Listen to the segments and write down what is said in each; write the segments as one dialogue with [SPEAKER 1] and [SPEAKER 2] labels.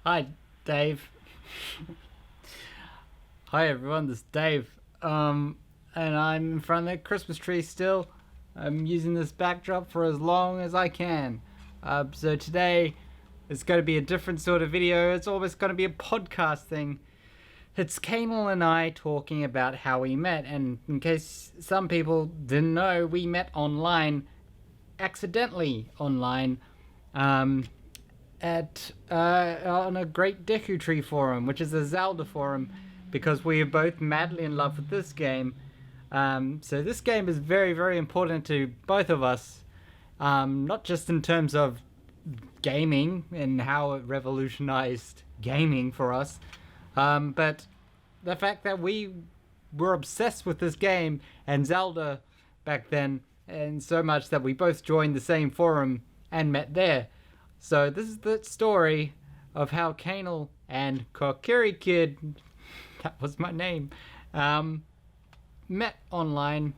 [SPEAKER 1] Hi, Dave. Hi, everyone. This is Dave. And I'm in front of the Christmas tree still. I'm using this backdrop for as long as I can. So today, it's going to be a different sort of video. It's almost going to be a podcast thing. It's Kaynil and I talking about how we met. And in case some people didn't know, we met online, accidentally online, on a Great Deku Tree forum, which is a Zelda forum, because we are both madly in love with this game. So this game is very, very important to both of us, not just in terms of gaming and how it revolutionized gaming for us, but the fact that we were obsessed with this game and Zelda back then, and so much that we both joined the same forum and met there. So this is the story of how Kaynil and Kokiri Kid, that was my name, met online,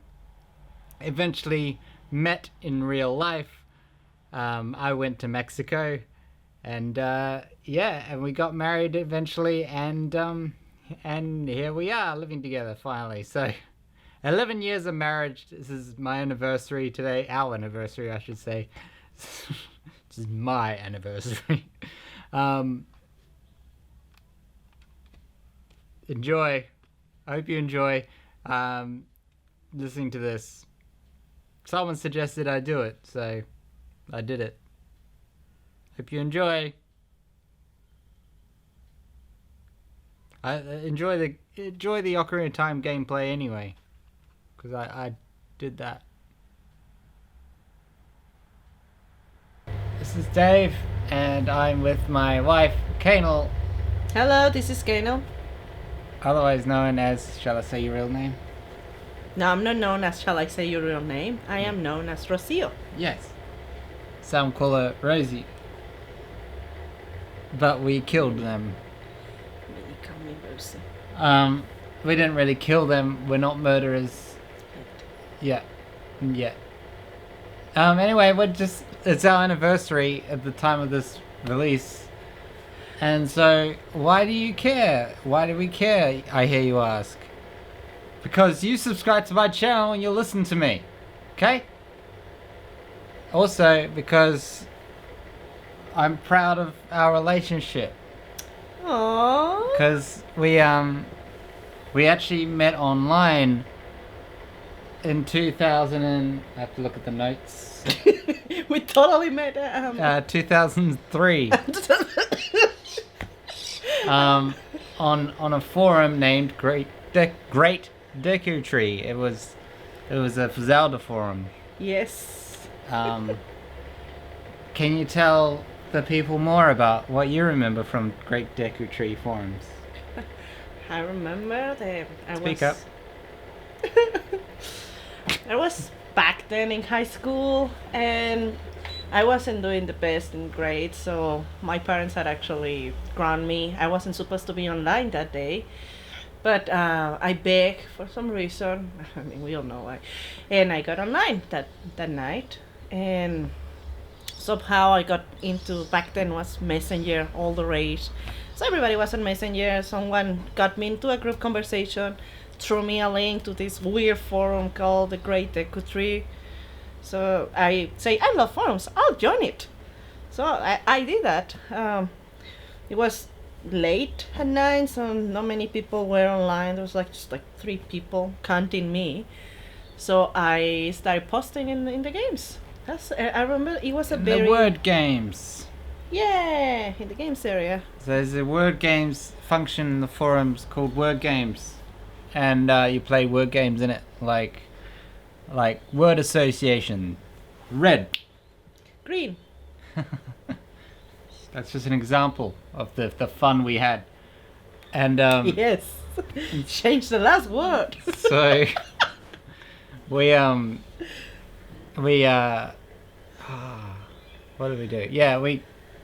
[SPEAKER 1] eventually met in real life. I went to Mexico, and and we got married eventually, and here we are living together finally. So 11 years of marriage. This is my anniversary today, our anniversary I should say. This is my anniversary. Enjoy. I hope you enjoy listening to this. Someone suggested I do it, so I did it. Hope you enjoy. I enjoy the Ocarina of Time gameplay anyway, because I did that. This is Dave, and I'm with my wife, Kaynil.
[SPEAKER 2] Hello, this is Kaynil.
[SPEAKER 1] Otherwise known as, shall I say your real name?
[SPEAKER 2] No, I'm not known as shall I say your real name. I am known as Rocio.
[SPEAKER 1] Yes. Some call her Rosie. But we killed them.
[SPEAKER 2] You call me Rosie.
[SPEAKER 1] We didn't really kill them. We're not murderers. Yeah. Anyway, it's our anniversary at the time of this release. And so, why do you care? Why do we care, I hear you ask? Because you subscribe to my channel and you listen to me. Okay? Also, because I'm proud of our relationship.
[SPEAKER 2] Aww.
[SPEAKER 1] Because we actually met online in 2000 and... I have to look at the notes.
[SPEAKER 2] We totally met
[SPEAKER 1] 2003. On a forum named Great Deku Tree. It was a Zelda forum.
[SPEAKER 2] Yes.
[SPEAKER 1] Can you tell the people more about what you remember from Great Deku Tree forums?
[SPEAKER 2] I remember that
[SPEAKER 1] Speak up.
[SPEAKER 2] I was back then in high school, and I wasn't doing the best in grades, so my parents had actually grounded me. I wasn't supposed to be online that day, but I begged for some reason. I mean, we all know why. And I got online that night, and somehow I got into, back then was Messenger, all the rage. So everybody was on Messenger. Someone got me into a group conversation, threw me a link to this weird forum called the Great Deku Tree. So I say, I love forums, I'll join it. So I did that. It was late at night, so not many people were online. There was just 3 people, counting me. So I started posting in the games. I remember it was a very...
[SPEAKER 1] The word games.
[SPEAKER 2] Yeah, in the games area.
[SPEAKER 1] So there's a word games function in the forums called word games. And you play word games in it, like word association. Red.
[SPEAKER 2] Green.
[SPEAKER 1] That's just an example of the fun we had. And
[SPEAKER 2] yes. Change the last word.
[SPEAKER 1] So what did we do? Yeah,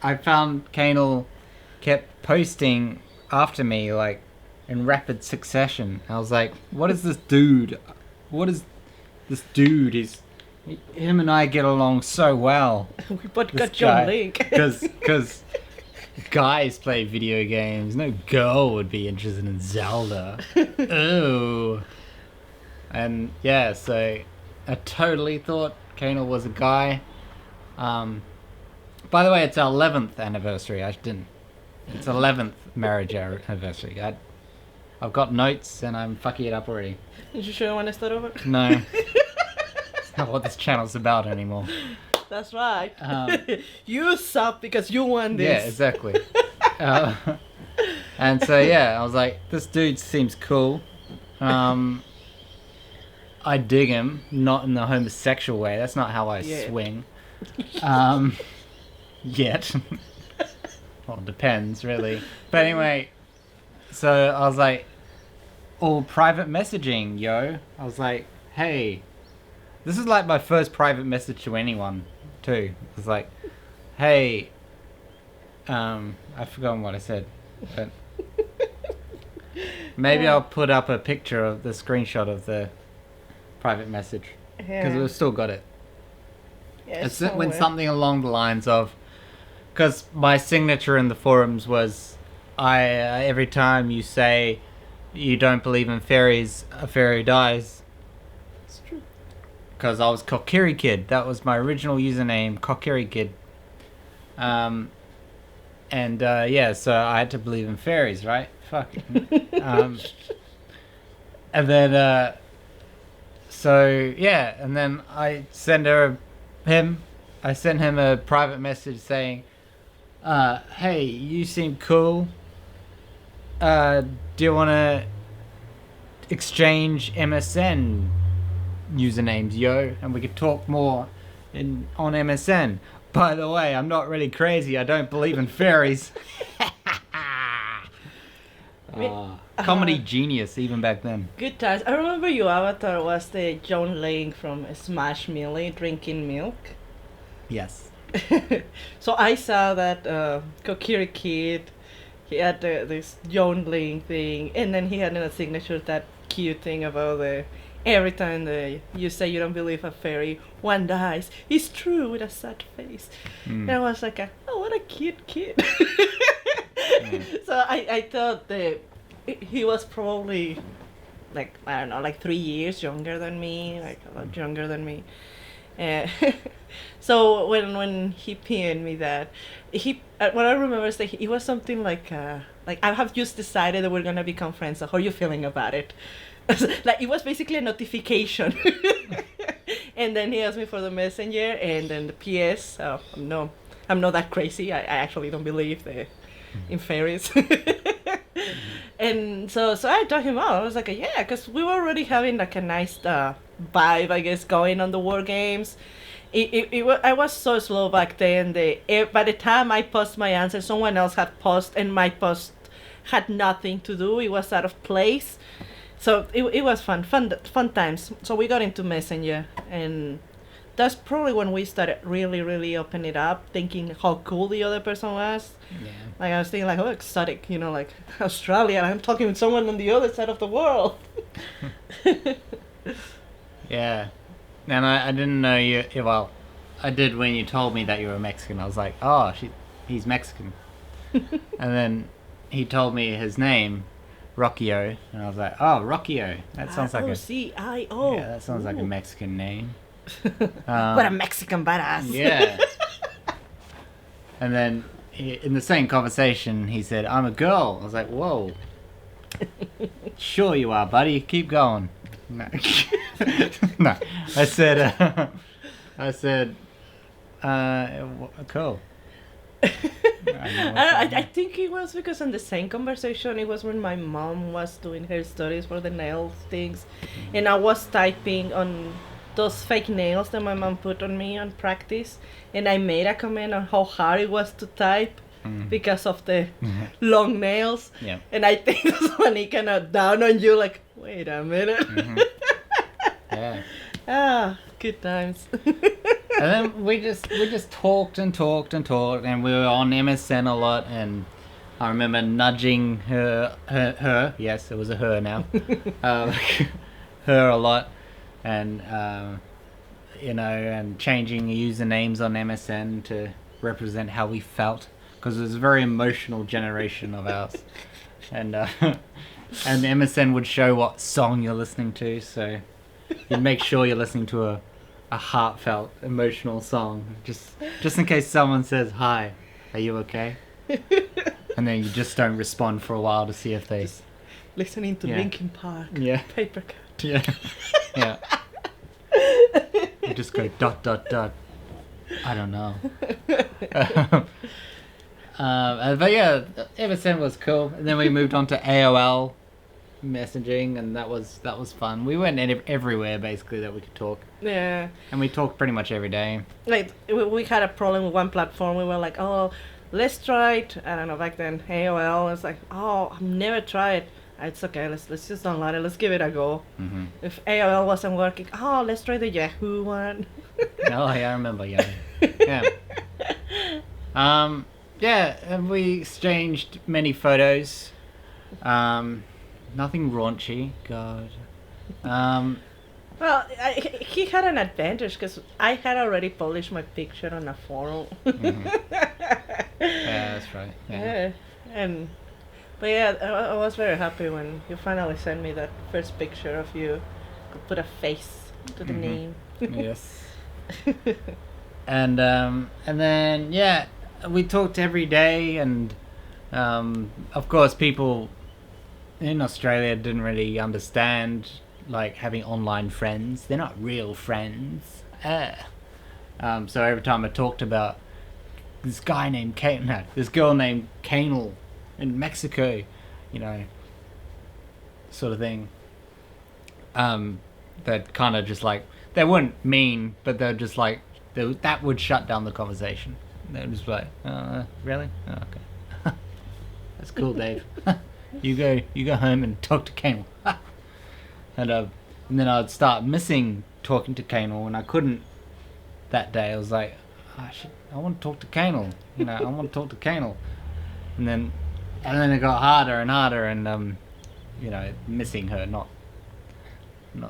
[SPEAKER 1] I found Kaynil kept posting after me in rapid succession. I was like, what is this dude? What is this dude? Him and I get along so well.
[SPEAKER 2] We both
[SPEAKER 1] This
[SPEAKER 2] got your
[SPEAKER 1] guy.
[SPEAKER 2] link.
[SPEAKER 1] Because guys play video games. No girl would be interested in Zelda. Oh. And yeah, so I totally thought Kaynil was a guy. By the way, it's our 11th anniversary. I didn't. It's 11th marriage anniversary. I've got notes and I'm fucking it up already.
[SPEAKER 2] You sure you want to start over?
[SPEAKER 1] No. It's not what this channel's about anymore.
[SPEAKER 2] That's right. You suck because you won this.
[SPEAKER 1] Yeah, exactly. And so yeah, I was like, this dude seems cool. I dig him, not in the homosexual way. That's not how I swing. Yet. Well, it depends, really. But anyway, so I was like, private messaging, yo. I was like, hey. This is like my first private message to anyone, too. It was like, hey. I've forgotten what I said. But maybe I'll put up a picture of the screenshot of the private message. Because we've still got it.
[SPEAKER 2] Yeah,
[SPEAKER 1] It's when something along the lines of, because my signature in the forums was, every time you say you don't believe in fairies, a fairy dies.
[SPEAKER 2] It's true.
[SPEAKER 1] Because I was Kokiri Kid. That was my original username, Kokiri Kid. So I had to believe in fairies, right? Fuck. And then, and then I sent him a private message saying, hey, you seem cool. Do you want to exchange MSN usernames, yo? And we could talk more on MSN. By the way, I'm not really crazy. I don't believe in fairies. Comedy genius even back then.
[SPEAKER 2] Good times. I remember your avatar was the John Lane from Smash Melee drinking milk.
[SPEAKER 1] Yes.
[SPEAKER 2] So I saw that Kokiri Kid, he had this John Lane thing, and then he had in a signature that cute thing about every time you say you don't believe a fairy, one dies. It's true, with a sad face. And I was like, oh, what a cute kid. So I thought that he was probably like, I don't know, like 3 years younger than me, like a lot younger than me. So when he pinned me that, what I remember is that it was something like I have just decided that we're gonna become friends. So how are you feeling about it? Like it was basically a notification. And then he asked me for the messenger, and then the PS. Oh, no, I'm not that crazy. I actually don't believe in fairies. And so I told him out. I was like, yeah, because we were already having like a nice vibe, I guess, going on the war games. I was so slow back then. By the time I post my answer, someone else had post, and my post had nothing to do. It was out of place. So it was fun times. So we got into Messenger, and that's probably when we started really, really opening it up, thinking how cool the other person was.
[SPEAKER 1] Yeah.
[SPEAKER 2] Like I was thinking, like, oh, exotic, like Australia. I'm talking with someone on the other side of the world.
[SPEAKER 1] Yeah. And I didn't know you. Well, I did when you told me that you were Mexican. I was like, oh, he's Mexican. And then he told me his name, Rockio, and I was like, oh, Rockio. That sounds like
[SPEAKER 2] Rocio.
[SPEAKER 1] Yeah, that sounds like a Mexican name.
[SPEAKER 2] What a Mexican badass.
[SPEAKER 1] Yeah. And then in the same conversation, he said, I'm a girl. I was like, whoa. Sure you are, buddy. Keep going. No. No. I said, cool.
[SPEAKER 2] I think it was because in the same conversation, it was when my mom was doing her studies for the nail things, and I was typing on those fake nails that my mom put on me on practice, and I made a comment on how hard it was to type because of the long nails.
[SPEAKER 1] Yeah.
[SPEAKER 2] And I think that's when he kind of down on you, like, wait a minute.
[SPEAKER 1] Yeah.
[SPEAKER 2] Good times.
[SPEAKER 1] And then we just talked, and we were on MSN a lot, and I remember nudging her, yes, it was a her now, her a lot, and and changing usernames on MSN to represent how we felt, because it's a very emotional generation of ours, and and MSN would show what song you're listening to, so you'd make sure you're listening to a heartfelt, emotional song, just in case someone says, "Hi, are you okay?" And then you just don't respond for a while to see if they... Just
[SPEAKER 2] listening to Linkin Park.
[SPEAKER 1] Yeah.
[SPEAKER 2] Paper Cut.
[SPEAKER 1] Yeah. Yeah. You just go ... I don't know. But yeah, MSN was cool. And then we moved on to AOL messaging, and that was fun. We went everywhere basically that we could talk.
[SPEAKER 2] Yeah.
[SPEAKER 1] And we talked pretty much every day.
[SPEAKER 2] Like we had a problem with one platform. We were like, oh, let's try it. I don't know, back then AOL was like, oh, I've never tried. It's okay, let's just download it, let's give it a go.
[SPEAKER 1] Mm-hmm.
[SPEAKER 2] If AOL wasn't working, oh, let's try the Yahoo one.
[SPEAKER 1] Oh yeah, I remember Yahoo. Yeah. Yeah, and we exchanged many photos. Nothing raunchy, God.
[SPEAKER 2] Well, he had an advantage because I had already published my picture on a forum.
[SPEAKER 1] Mm-hmm. Yeah, that's right. Yeah.
[SPEAKER 2] But yeah, I was very happy when you finally sent me that first picture of you. Could put a face to the name.
[SPEAKER 1] Yes. And then yeah, we talked every day, and of course people in Australia didn't really understand like having online friends. They're not real friends. So every time I talked about this girl named Kaynil in Mexico, you know, sort of thing. That kind of just like, they weren't mean, but they're just like, that would shut down the conversation. They were just like, really? Oh, okay. That's cool, Dave. You go home and talk to Kaynil. And then I'd start missing talking to Kaynil, and I couldn't that day. I was like, I want to talk to Kaynil. You know, I want to talk to Kaynil. And then it got harder and harder, and you know, missing her, not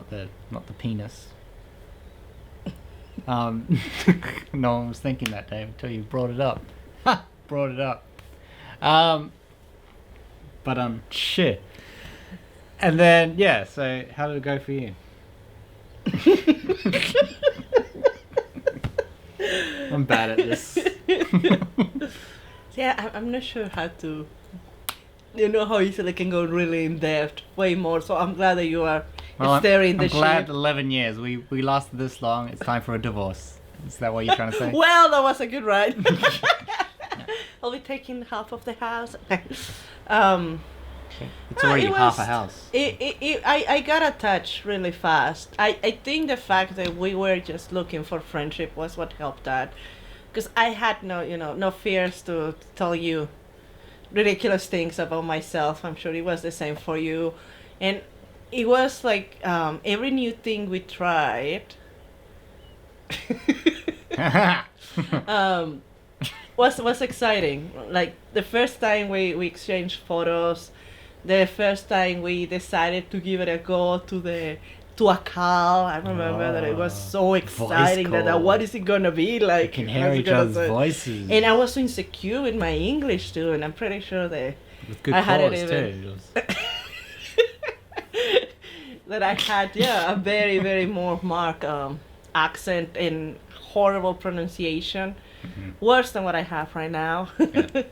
[SPEAKER 1] the penis. No one was thinking that, Dave, until you brought it up. Brought it up. But shit. And then yeah, so how did it go for you? I'm bad at this.
[SPEAKER 2] Yeah, I'm not sure how to. You know how easily can go really in depth, way more. So I'm glad that you are steering the ship.
[SPEAKER 1] I'm glad 11 years. We lasted this long. It's time for a divorce. Is that what you're trying to say?
[SPEAKER 2] Well, that was a good ride. I'll be taking half of the house.
[SPEAKER 1] It's already half a house.
[SPEAKER 2] I got attached really fast. I think the fact that we were just looking for friendship was what helped that. Because I had no fears to tell you ridiculous things about myself. I'm sure it was the same for you. And it was like every new thing we tried was exciting. Like the first time we exchanged photos, the first time we decided to give it a go to a call. I remember that it was so exciting that what is it gonna be like?
[SPEAKER 1] You can hear each other's voices.
[SPEAKER 2] And I was so insecure with my English too, and I'm pretty sure that
[SPEAKER 1] with good
[SPEAKER 2] I had it
[SPEAKER 1] even too.
[SPEAKER 2] that I had a very very more marked accent and horrible pronunciation, worse than what I have right now. Yeah.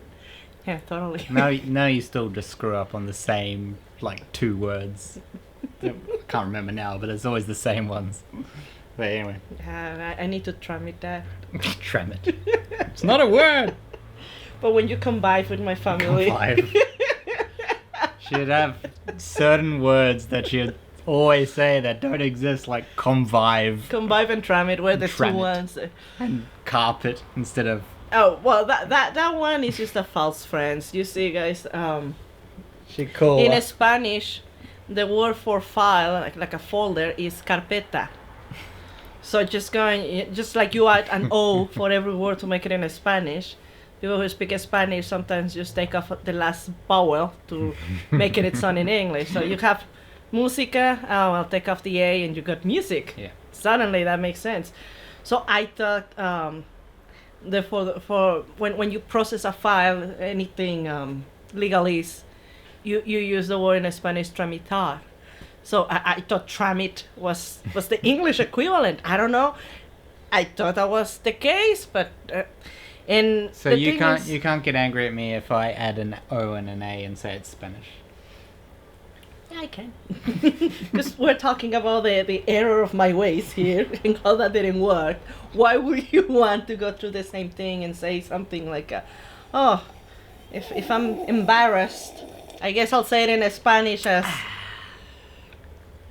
[SPEAKER 2] Yeah, totally.
[SPEAKER 1] Now you still just screw up on the same like 2 words. I can't remember now, but it's always the same ones. But anyway.
[SPEAKER 2] I need to trim it that.
[SPEAKER 1] Trim it. It's not a word.
[SPEAKER 2] But when you combine with my family.
[SPEAKER 1] She'd have certain words that she'd always say that don't exist, like convive.
[SPEAKER 2] Convive and trim it were the 2 ones.
[SPEAKER 1] And carpet instead of...
[SPEAKER 2] Oh, well, that one is just a false friends. You see, guys,
[SPEAKER 1] she cool.
[SPEAKER 2] In Spanish, the word for file, like a folder, is carpeta. So just like you add an O for every word to make it in Spanish. People who speak Spanish sometimes just take off the last vowel to make it sound in English. So you have música, I'll take off the A and you got music.
[SPEAKER 1] Yeah.
[SPEAKER 2] Suddenly that makes sense. So I thought for when you process a file, anything legalese, you use the word in Spanish tramitar. So I thought tramit was the English equivalent. I don't know. I thought that was the case, but and
[SPEAKER 1] So you can't get angry at me if I add an O and an A and say it's Spanish.
[SPEAKER 2] Yeah, I can. Because we're talking about the error of my ways here and how that didn't work. Why would you want to go through the same thing and say something like, oh, if I'm embarrassed, I guess I'll say it in Spanish as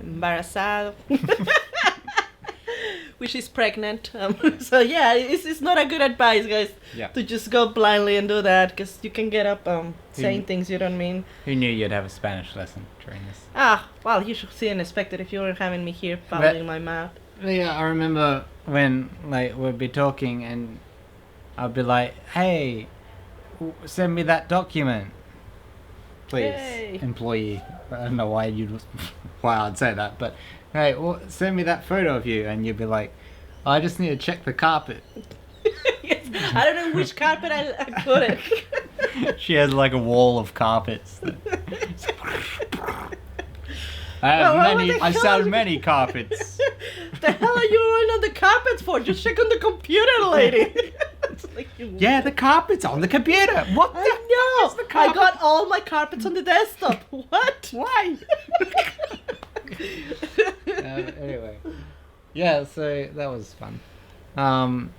[SPEAKER 2] embarazado. Which is pregnant. So yeah, it's not a good advice, guys, to just go blindly and do that, because you can get up saying things you don't mean.
[SPEAKER 1] Who knew you'd have a Spanish lesson during this?
[SPEAKER 2] Well, you should see and expect it if you were having me here following my mouth.
[SPEAKER 1] Yeah, I remember when we'd be talking and I'd be like, hey, send me that document, please,
[SPEAKER 2] Hey.
[SPEAKER 1] employee. I don't know why I'd say that, but hey, send me that photo of you, and you'd be like, I just need to check the carpet.
[SPEAKER 2] Yes, I don't know which carpet I put it.
[SPEAKER 1] She has like a wall of carpets. I sell many carpets.
[SPEAKER 2] The hell are you rolling on the carpets for? Just check on the computer, lady. It's like
[SPEAKER 1] Yeah, the carpet's on the computer. What the
[SPEAKER 2] I
[SPEAKER 1] is the
[SPEAKER 2] know. I
[SPEAKER 1] carpet?
[SPEAKER 2] got all my carpets on the desktop. What?
[SPEAKER 1] Why? Anyway. Yeah, so that was fun.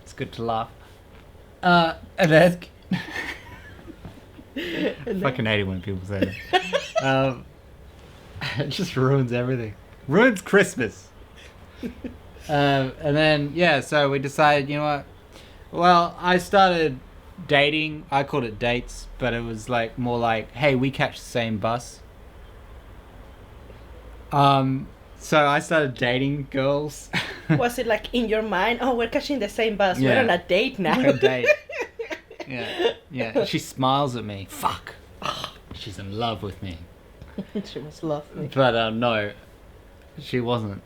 [SPEAKER 1] It's good to laugh. And then... I fucking hate it when people say that. It just ruins everything. Ruins Christmas. And then, yeah, so we decided, you know what? Well, I started dating. I called it dates, but it was like more like, hey, we catch the same bus. So I started dating girls.
[SPEAKER 2] Was it like in your mind? Oh, we're catching the same bus.
[SPEAKER 1] Yeah.
[SPEAKER 2] We're on a date now.
[SPEAKER 1] We're on a date. Yeah. She smiles at me. Fuck. She's in love with me.
[SPEAKER 2] She must love me.
[SPEAKER 1] But no, she wasn't.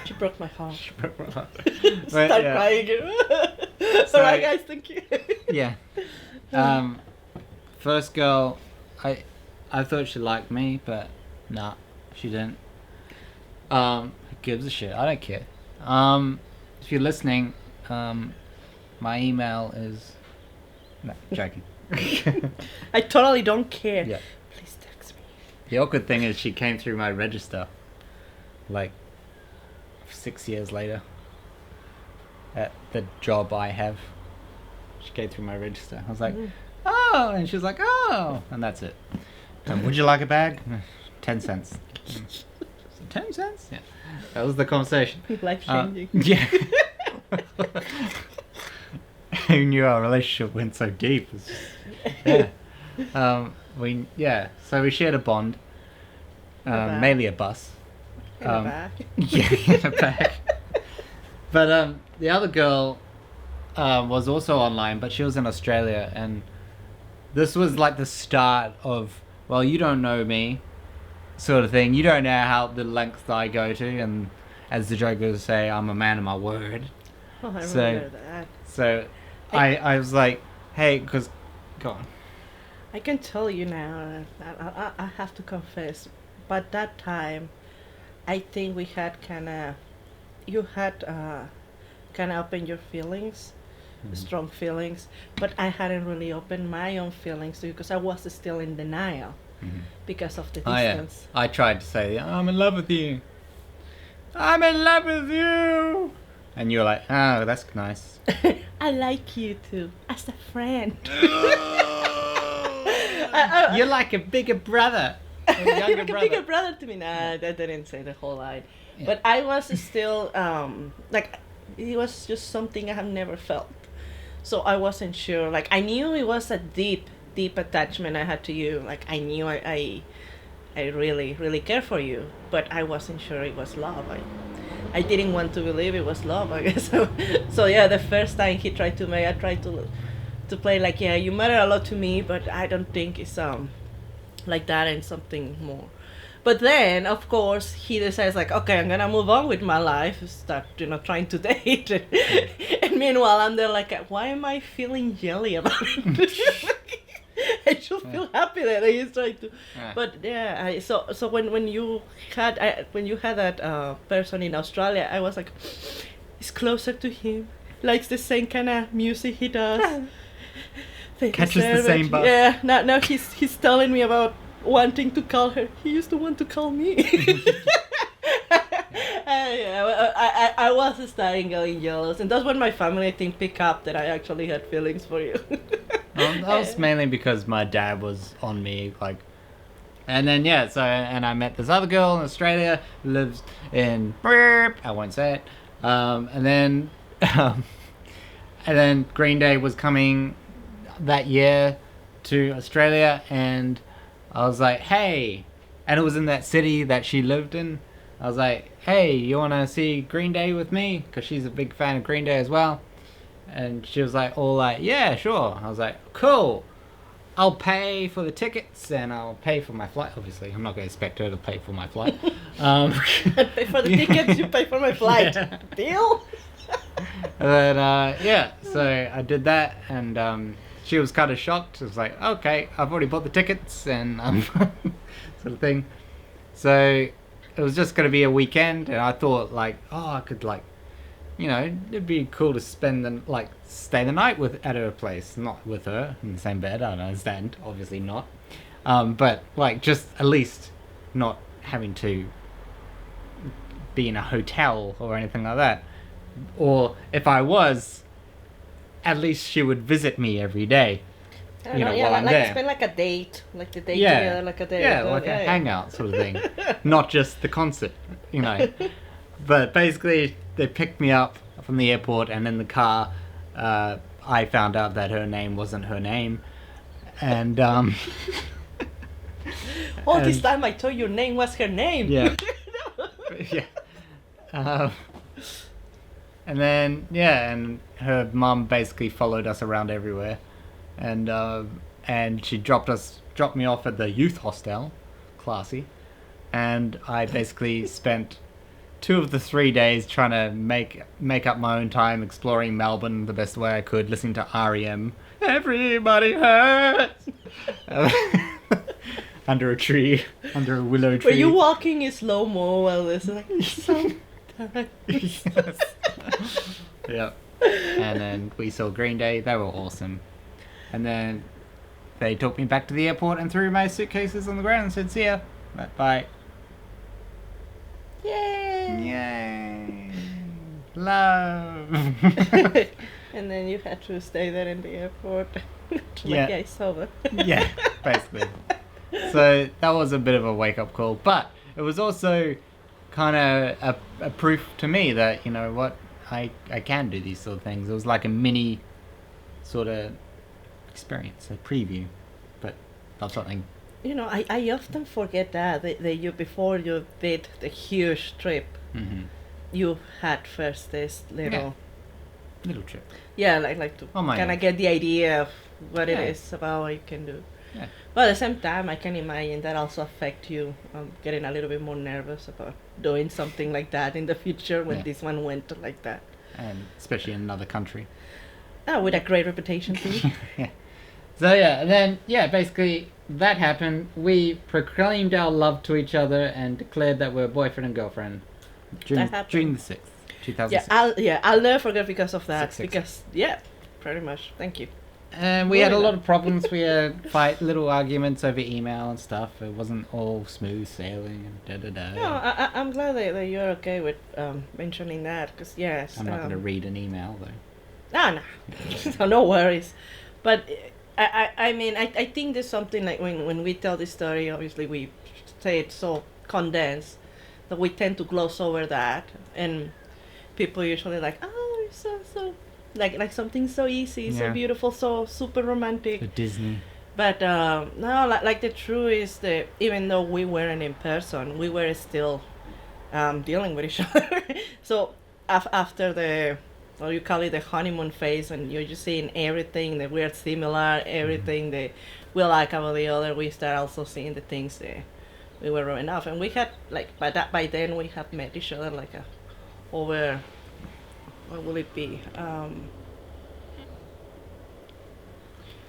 [SPEAKER 2] She broke my heart.
[SPEAKER 1] She broke my heart.
[SPEAKER 2] Start crying again. Alright, guys, thank you.
[SPEAKER 1] Yeah. First girl, I thought she liked me, but nah, she didn't. Who gives a shit? I don't care. If you're listening, my email is... No, joking.
[SPEAKER 2] I totally don't care.
[SPEAKER 1] Yeah.
[SPEAKER 2] Please text me.
[SPEAKER 1] The awkward thing is she came through my register, like 6 years later, at the job I have. She came through my register. I was like, oh, and she was like, oh, and that's it. Would you like a bag? 10 cents. 10 cents? Yeah. That was the conversation.
[SPEAKER 2] Life changing.
[SPEAKER 1] Yeah. Who knew our relationship went so deep? It's just, yeah. So we shared a bond. Mainly a bus.
[SPEAKER 2] In the back.
[SPEAKER 1] Yeah, in a bag. But the other girl was also online, but she was in Australia, and this was like the start of, well, you don't know me, sort of thing. You don't know how the lengths I go to, and as the jokers say, I'm a man of my word.
[SPEAKER 2] Oh, I remember that.
[SPEAKER 1] So I was like, hey, because, go on.
[SPEAKER 2] I can tell you now, I have to confess, but that time, I think we had you had kind of opened your feelings, strong feelings, but I hadn't really opened my own feelings to you because I was still in denial because of the distance.
[SPEAKER 1] I tried to say, I'm in love with you. I'm in love with you. And you were like, oh, that's nice.
[SPEAKER 2] I like you too, as a friend.
[SPEAKER 1] You're like a bigger brother.
[SPEAKER 2] Younger brother. Bigger brother to me. Nah, that didn't say the whole line. Yeah. But I was still, like, it was just something I have never felt. So I wasn't sure. Like, I knew it was a deep, deep attachment I had to you. Like, I knew I really, really care for you. But I wasn't sure it was love. I didn't want to believe it was love, I guess. So yeah, the first time he tried to make, I tried to play like, yeah, you matter a lot to me, but I don't think it's like that and something more. But then, of course, he decides like, okay, I'm gonna move on with my life, start, trying to date. And meanwhile, I'm there like, why am I feeling jelly about it? I should feel happy that he's trying to.
[SPEAKER 1] Yeah.
[SPEAKER 2] But yeah, so when you had that person in Australia, I was like, it's closer to him, likes the same kind of music he does.
[SPEAKER 1] Catches the same bus.
[SPEAKER 2] Yeah, now he's telling me about wanting to call her. He used to want to call me. I was starting getting jealous, and that's when my family, I think, picked up that I actually had feelings for you.
[SPEAKER 1] That was mainly because my dad was on me, like, and then and I met this other girl in Australia who lives in I won't say it, and then Green Day was coming that year to Australia, and I was like, hey, and it was in that city that she lived in. I was like, hey, you want to see Green Day with me? Because she's a big fan of Green Day as well. And she was like, all like, yeah, sure. I was like, cool. I'll pay for the tickets and I'll pay for my flight. Obviously, I'm not going to expect her to pay for my flight.
[SPEAKER 2] I pay for the tickets, you pay for my flight. Yeah. Deal?
[SPEAKER 1] But so I did that, and she was kind of shocked. She was like, okay, I've already bought the tickets, and sort of thing. So it was just going to be a weekend, and I thought like, oh, I could like, it'd be cool to stay the night at her place, not with her in the same bed. I don't understand, obviously not, but like just at least not having to be in a hotel or anything like that. Or if I was, at least she would visit me every day. While I'm there.
[SPEAKER 2] Spend like a date, like the date together, like a date.
[SPEAKER 1] Yeah, like a hangout sort of thing, not just the concert, But basically, they picked me up from the airport, and in the car, I found out that her name wasn't her name, and
[SPEAKER 2] this time I told your name was her name.
[SPEAKER 1] Yeah. Yeah. And then and her mum basically followed us around everywhere, and she dropped me off at the youth hostel, classy, and I basically spent 2 of the 3 days trying to make up my own time exploring Melbourne the best way I could, listening to REM. Everybody hurts. Under a tree, under a willow tree.
[SPEAKER 2] Were you walking in slow mo while this is like so?
[SPEAKER 1] Yes. Yeah. And then we saw Green Day. They were awesome. And then they took me back to the airport and threw my suitcases on the ground and said, see ya. Bye.
[SPEAKER 2] Yay!
[SPEAKER 1] Yay! Love!
[SPEAKER 2] And then you had to stay there in the airport to make ice over.
[SPEAKER 1] Yeah, basically. So that was a bit of a wake-up call. But it was also kind of a proof to me that, I can do these sort of things. It was like a mini sort of experience, a preview, but not something.
[SPEAKER 2] I often forget that you, before you did the huge trip, you had first this little
[SPEAKER 1] trip.
[SPEAKER 2] Yeah, like to kind of get the idea of what it is about what you can do.
[SPEAKER 1] Yeah.
[SPEAKER 2] But at the same time, I can imagine that also affect you getting a little bit more nervous about doing something like that in the future when this one went like that.
[SPEAKER 1] And especially in another country.
[SPEAKER 2] With a great reputation too.
[SPEAKER 1] Yeah. So and then basically that happened. We proclaimed our love to each other and declared that we're boyfriend and girlfriend. June the 6th, 2006.
[SPEAKER 2] I'll never forget because of that.
[SPEAKER 1] 6/6.
[SPEAKER 2] Because pretty much. Thank you.
[SPEAKER 1] And we had a lot of problems. We had little arguments over email and stuff. It wasn't all smooth sailing and da-da-da.
[SPEAKER 2] No, I'm glad that you're okay with mentioning that, because
[SPEAKER 1] I'm not going to read an email though.
[SPEAKER 2] No. No worries. But I mean, I think there's something like when we tell this story, obviously we say it so condensed that we tend to gloss over that, and people usually like, oh, you're so like something so easy, so beautiful, so super romantic.
[SPEAKER 1] So Disney.
[SPEAKER 2] But no, like the truth is that even though we weren't in person, we were still dealing with each other. So after the, you call it the honeymoon phase, and you're just seeing everything that we're similar, everything that we like about the other, we start also seeing the things that we were enough, and we had like by then we had met each other like over, what will it be?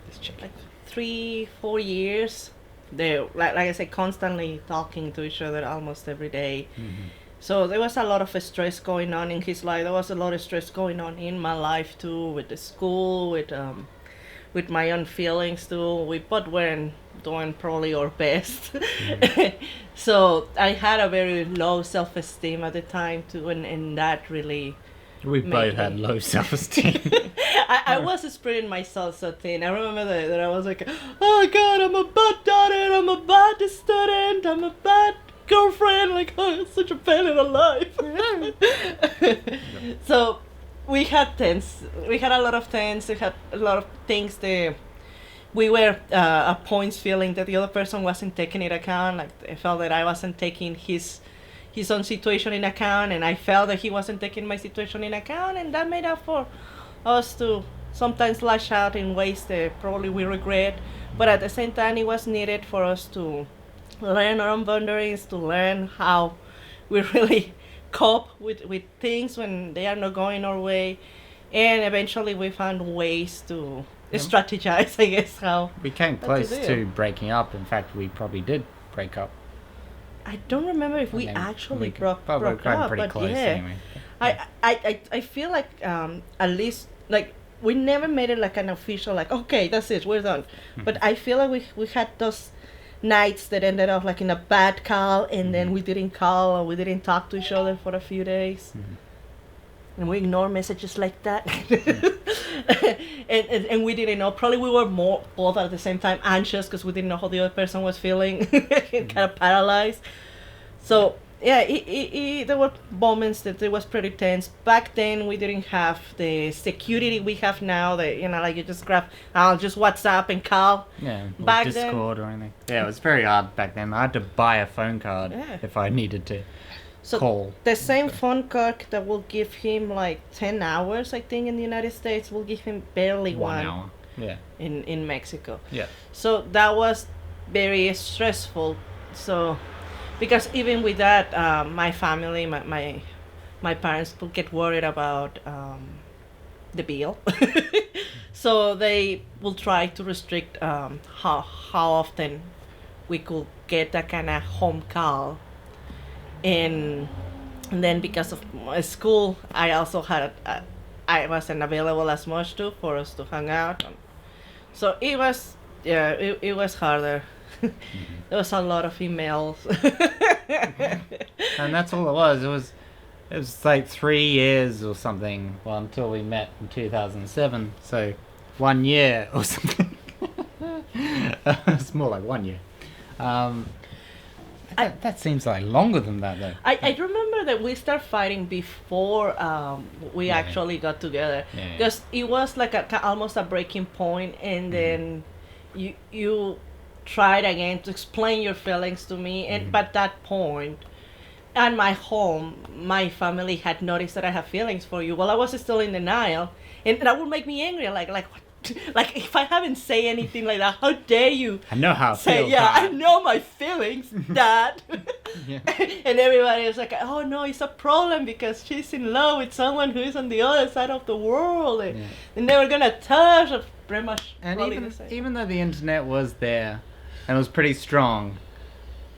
[SPEAKER 1] Let's check.
[SPEAKER 2] Like 3-4 years. They like I said, constantly talking to each other almost every day.
[SPEAKER 1] Mm-hmm.
[SPEAKER 2] So there was a lot of stress going on in his life. There was a lot of stress going on in my life too, with the school, with my own feelings too. We both weren't doing probably our best. Mm-hmm. So I had a very low self-esteem at the time too, and that really.
[SPEAKER 1] We both had low self-esteem.
[SPEAKER 2] I was spreading myself so thin. I remember that I was like, oh God, I'm a bad daughter, I'm a bad student, I'm a bad girlfriend, like, oh, it's such a pain in the life. So we had a lot of things, we had a lot of things that we were at points feeling that the other person wasn't taking it account. Like I felt that I wasn't taking his own situation in account, and I felt that he wasn't taking my situation in account, and that made up for us to sometimes lash out in ways that probably we regret. But at the same time, it was needed for us to learn our own boundaries, to learn how we really cope with things when they are not going our way, and eventually we found ways to strategize, I guess, how
[SPEAKER 1] we came close to breaking up. In fact, we probably did break up.
[SPEAKER 2] I don't remember if we actually broke up,
[SPEAKER 1] pretty
[SPEAKER 2] but
[SPEAKER 1] close anyway.
[SPEAKER 2] I feel like at least like we never made it like an official like, okay, that's it, we're done. Mm-hmm. But I feel like we had those nights that ended up like in a bad call, and then we didn't call or we didn't talk to each other for a few days. Mm-hmm. And we ignore messages like that. and we didn't know. Probably we were both at the same time anxious because we didn't know how the other person was feeling. Kind of paralyzed. So yeah, there were moments that it was pretty tense. Back then we didn't have the security we have now. That like you just grab, I'll just WhatsApp and call.
[SPEAKER 1] Yeah, or back Discord then, or anything. Yeah, it was very hard back then. I had to buy a phone card if I needed to.
[SPEAKER 2] So
[SPEAKER 1] call.
[SPEAKER 2] The same phone card that will give him like 10 hours, I think, in the United States, will give him barely 1
[SPEAKER 1] hour. Yeah.
[SPEAKER 2] In Mexico.
[SPEAKER 1] Yeah.
[SPEAKER 2] So that was very stressful. So, because even with that, my family, my parents would get worried about the bill. So they will try to restrict how often we could get that kind of home call. And then because of my school, I also had I wasn't available as much too for us to hang out. So it was it was harder. Mm-hmm. There was a lot of emails.
[SPEAKER 1] And that's all it was. It was like 3 years or something. Well, until we met in 2007. So 1 year or something. It's more like 1 year. That seems like longer than that, though.
[SPEAKER 2] I remember that we started fighting before we actually got together, because it was like almost a breaking point, and then you tried again to explain your feelings to me, and by that point, at my home, my family had noticed that I have feelings for you. Well, I was still in denial, and that would make me angry. Like what? Like if I haven't said anything like that, how dare you?
[SPEAKER 1] I know how I feel.
[SPEAKER 2] Yeah, I know my feelings, Dad. And everybody was like, "Oh no, it's a problem because she's in love with someone who is on the other side of the world, and they're never gonna touch." Pretty much.
[SPEAKER 1] And even though the internet was there and was pretty strong,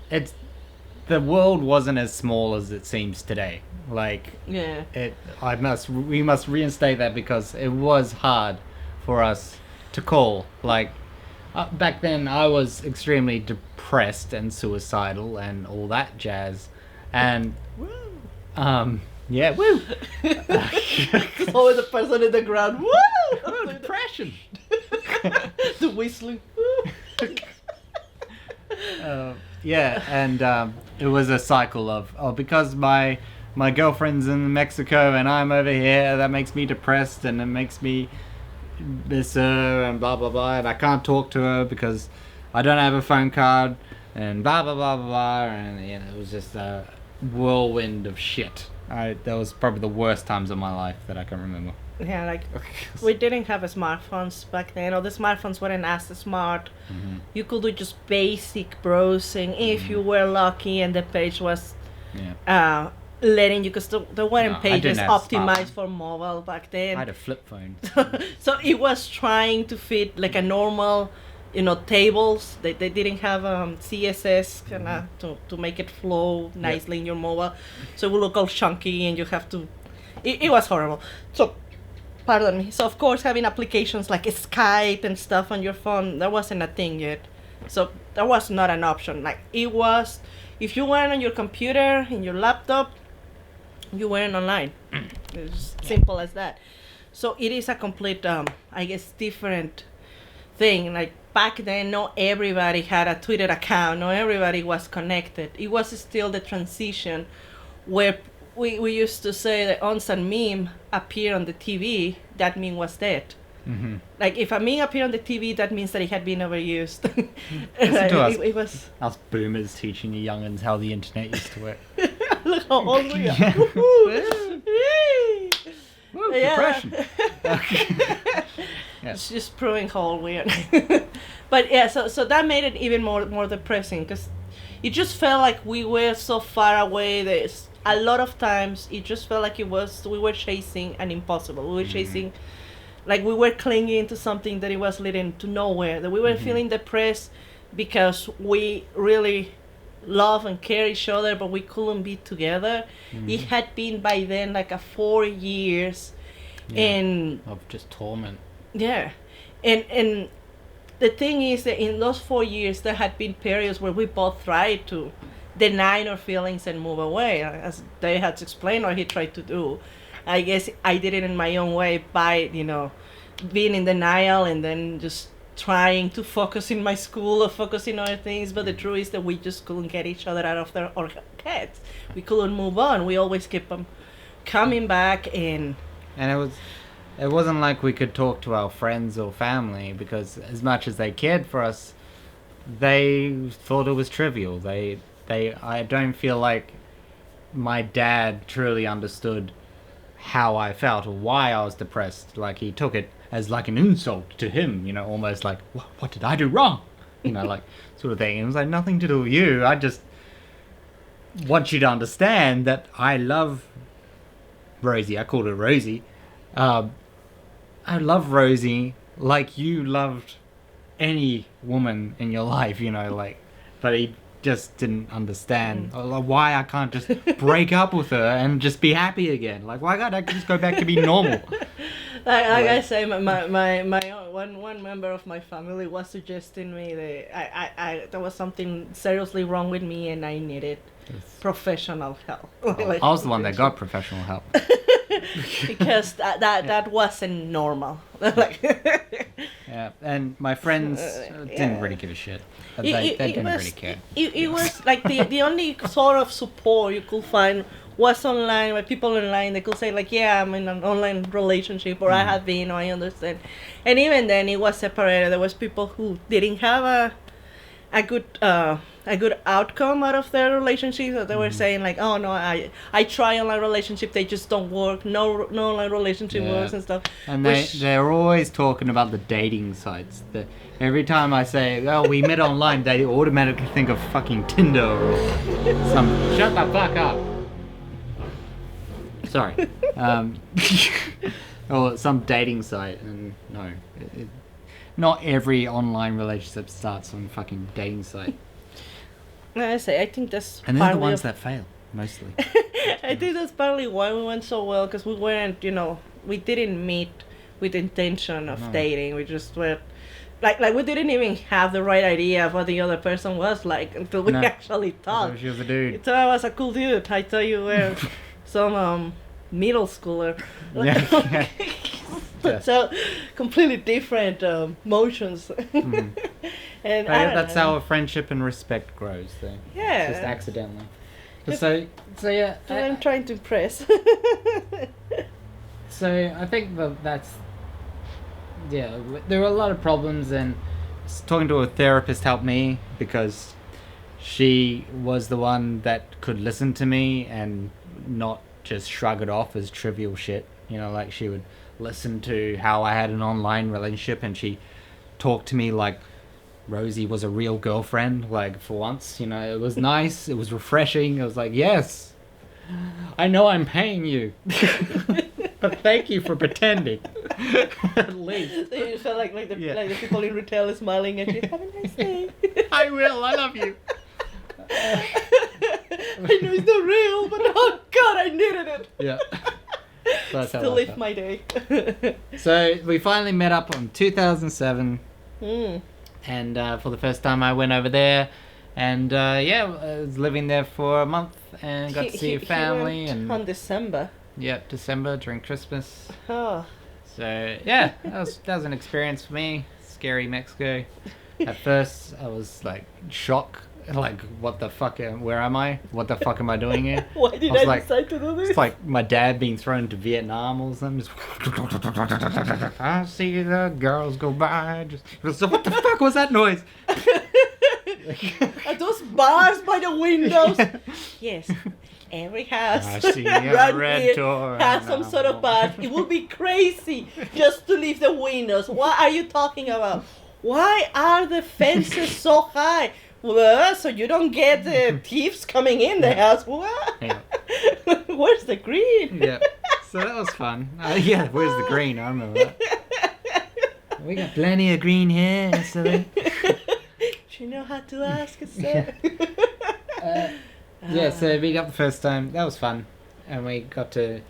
[SPEAKER 1] the world wasn't as small as it seems today. Like we must reinstate that, because it was hard for us to call. Like back then I was extremely depressed and suicidal and all that jazz, and woo. Woo.
[SPEAKER 2] Always the person in the ground, woo.
[SPEAKER 1] Oh, depression.
[SPEAKER 2] The whistling.
[SPEAKER 1] And it was a cycle of because my girlfriend's in Mexico and I'm over here, that makes me depressed, and it makes me miss her and blah blah blah, and I can't talk to her because I don't have a phone card, and blah blah blah blah blah, and it was just a whirlwind of shit. That was probably the worst times of my life that I can remember.
[SPEAKER 2] Yeah, like we didn't have smartphones back then, or the smartphones weren't as smart.
[SPEAKER 1] Mm-hmm.
[SPEAKER 2] You could do just basic browsing if you were lucky and the page was letting you, because there weren't pages optimized for mobile back then.
[SPEAKER 1] I had a flip phone.
[SPEAKER 2] So it was trying to fit like a normal, tables. They didn't have CSS to make it flow nicely in your mobile, so it would look all chunky and you have to. It was horrible. So, pardon me. So of course having applications like Skype and stuff on your phone, that wasn't a thing yet. So that was not an option. Like it was, if you weren't on your computer, in your laptop, you weren't online. It's simple as that. So it is a complete, I guess, different thing. Like back then, not everybody had a Twitter account. Not everybody was connected. It was still the transition where we used to say that once a meme appeared on the TV, that meme was dead.
[SPEAKER 1] Mm-hmm.
[SPEAKER 2] Like if a meme appeared on the TV, that means that it had been overused.
[SPEAKER 1] Listen to us,
[SPEAKER 2] it was
[SPEAKER 1] us boomers teaching the youngins how the internet used to work.
[SPEAKER 2] Look how old we are.
[SPEAKER 1] Woo, depression.
[SPEAKER 2] It's just proving how old we are. But yeah, so that made it even more depressing, because it just felt like we were so far away. There's a lot of times it just felt like we were chasing an impossible. We were chasing, like we were clinging to something that it was leading to nowhere. That we were feeling depressed because we really love and care each other, but we couldn't be together. It had been by then like 4 years, and
[SPEAKER 1] of just torment.
[SPEAKER 2] Yeah, and the thing is that in those 4 years there had been periods where we both tried to deny our feelings and move away, as they had explained, or he tried to do. I guess I did it in my own way by being in denial and then just trying to focus in my school or focus in other things. But the truth is that we just couldn't get each other out of our heads. We couldn't move on. We always kept coming back, and
[SPEAKER 1] it wasn't like we could talk to our friends or family, because as much as they cared for us, they thought it was trivial. I don't feel like my dad truly understood how I felt or why I was depressed. Like he took it as like an insult to him, almost like, what did I do wrong? Like sort of thing. It was like nothing to do with you. I just want you to understand that I love Rosie. I called her Rosie. I love Rosie like you loved any woman in your life, but he just didn't understand why I can't just break up with her and just be happy again. Like, why can't I just go back to be normal?
[SPEAKER 2] Like I say, my one member of my family was suggesting me that there was something seriously wrong with me and I needed professional help.
[SPEAKER 1] I was the one that got professional help.
[SPEAKER 2] Because that wasn't normal.
[SPEAKER 1] Yeah, and my friends didn't really give a shit. They didn't really care.
[SPEAKER 2] It was like the only sort of support you could find was online, where people online, they could say like, yeah, I'm in an online relationship, or I have been, or I understand. And even then it was separated. There was people who didn't have a good outcome out of their relationship, that they were saying like, oh no, I try online relationship, they just don't work, no online relationship works and stuff. And
[SPEAKER 1] they're always talking about the dating sites. Every time I say, oh, we met online, they automatically think of fucking Tinder or some shut the fuck up. Sorry. Or some dating site, and no, not every online relationship starts on fucking dating site.
[SPEAKER 2] I think that's
[SPEAKER 1] and they're the ones that fail mostly.
[SPEAKER 2] I think that's partly why we went so well, because we weren't, we didn't meet with the intention of dating. We just were like we didn't even have the right idea of what the other person was like until we actually talked.
[SPEAKER 1] She was a dude.
[SPEAKER 2] So I was a cool dude. I thought you were some middle schooler.
[SPEAKER 1] Yeah.
[SPEAKER 2] So completely different motions. And
[SPEAKER 1] that's how a friendship and respect grows, though.
[SPEAKER 2] Yeah.
[SPEAKER 1] Just accidentally. So yeah.
[SPEAKER 2] I'm trying to impress.
[SPEAKER 1] So I think that's there were a lot of problems, and talking to a therapist helped me, because she was the one that could listen to me and not just shrug it off as trivial shit. Like she would listened to how I had an online relationship, and she talked to me like Rosie was a real girlfriend, like for once, you know, it was nice, it was refreshing. I was like, yes, I know I'm paying you, but thank you for pretending. At least.
[SPEAKER 2] So you felt like the people in retail are smiling at you. Have a nice day.
[SPEAKER 1] I will. I love you.
[SPEAKER 2] I know it's not real, but oh god, I needed it.
[SPEAKER 1] Yeah. So that's
[SPEAKER 2] to live my day.
[SPEAKER 1] So we finally met up on 2007,
[SPEAKER 2] Mm.
[SPEAKER 1] and for the first time I went over there, and yeah, I was living there for a month and got to see your family.
[SPEAKER 2] He went on December.
[SPEAKER 1] Yeah, December during Christmas.
[SPEAKER 2] Oh.
[SPEAKER 1] So yeah, that was an experience for me. Scary Mexico. At first, I was like shocked. Like, what the fuck? Where am I? What the fuck am I doing here?
[SPEAKER 2] Why did I decide to do this?
[SPEAKER 1] It's like my dad being thrown to Vietnam or something. Just, I see the girls go by. So what the fuck was that noise?
[SPEAKER 2] Are those bars by the windows?
[SPEAKER 1] Yeah.
[SPEAKER 2] Yes. Every house
[SPEAKER 1] I see a
[SPEAKER 2] around
[SPEAKER 1] red
[SPEAKER 2] here
[SPEAKER 1] door.
[SPEAKER 2] has some sort of bar. It would be crazy just to leave the windows. What are you talking about? Why are the fences so high? Well, so you don't get the thieves coming in the house. What?
[SPEAKER 1] Yeah.
[SPEAKER 2] Where's the green?
[SPEAKER 1] Yeah. So that was fun. Yeah, where's the green? I remember that. We got plenty of green here, silly.
[SPEAKER 2] Do you know how to ask a sir?
[SPEAKER 1] Yeah, so we got the first time. That was fun. And we got to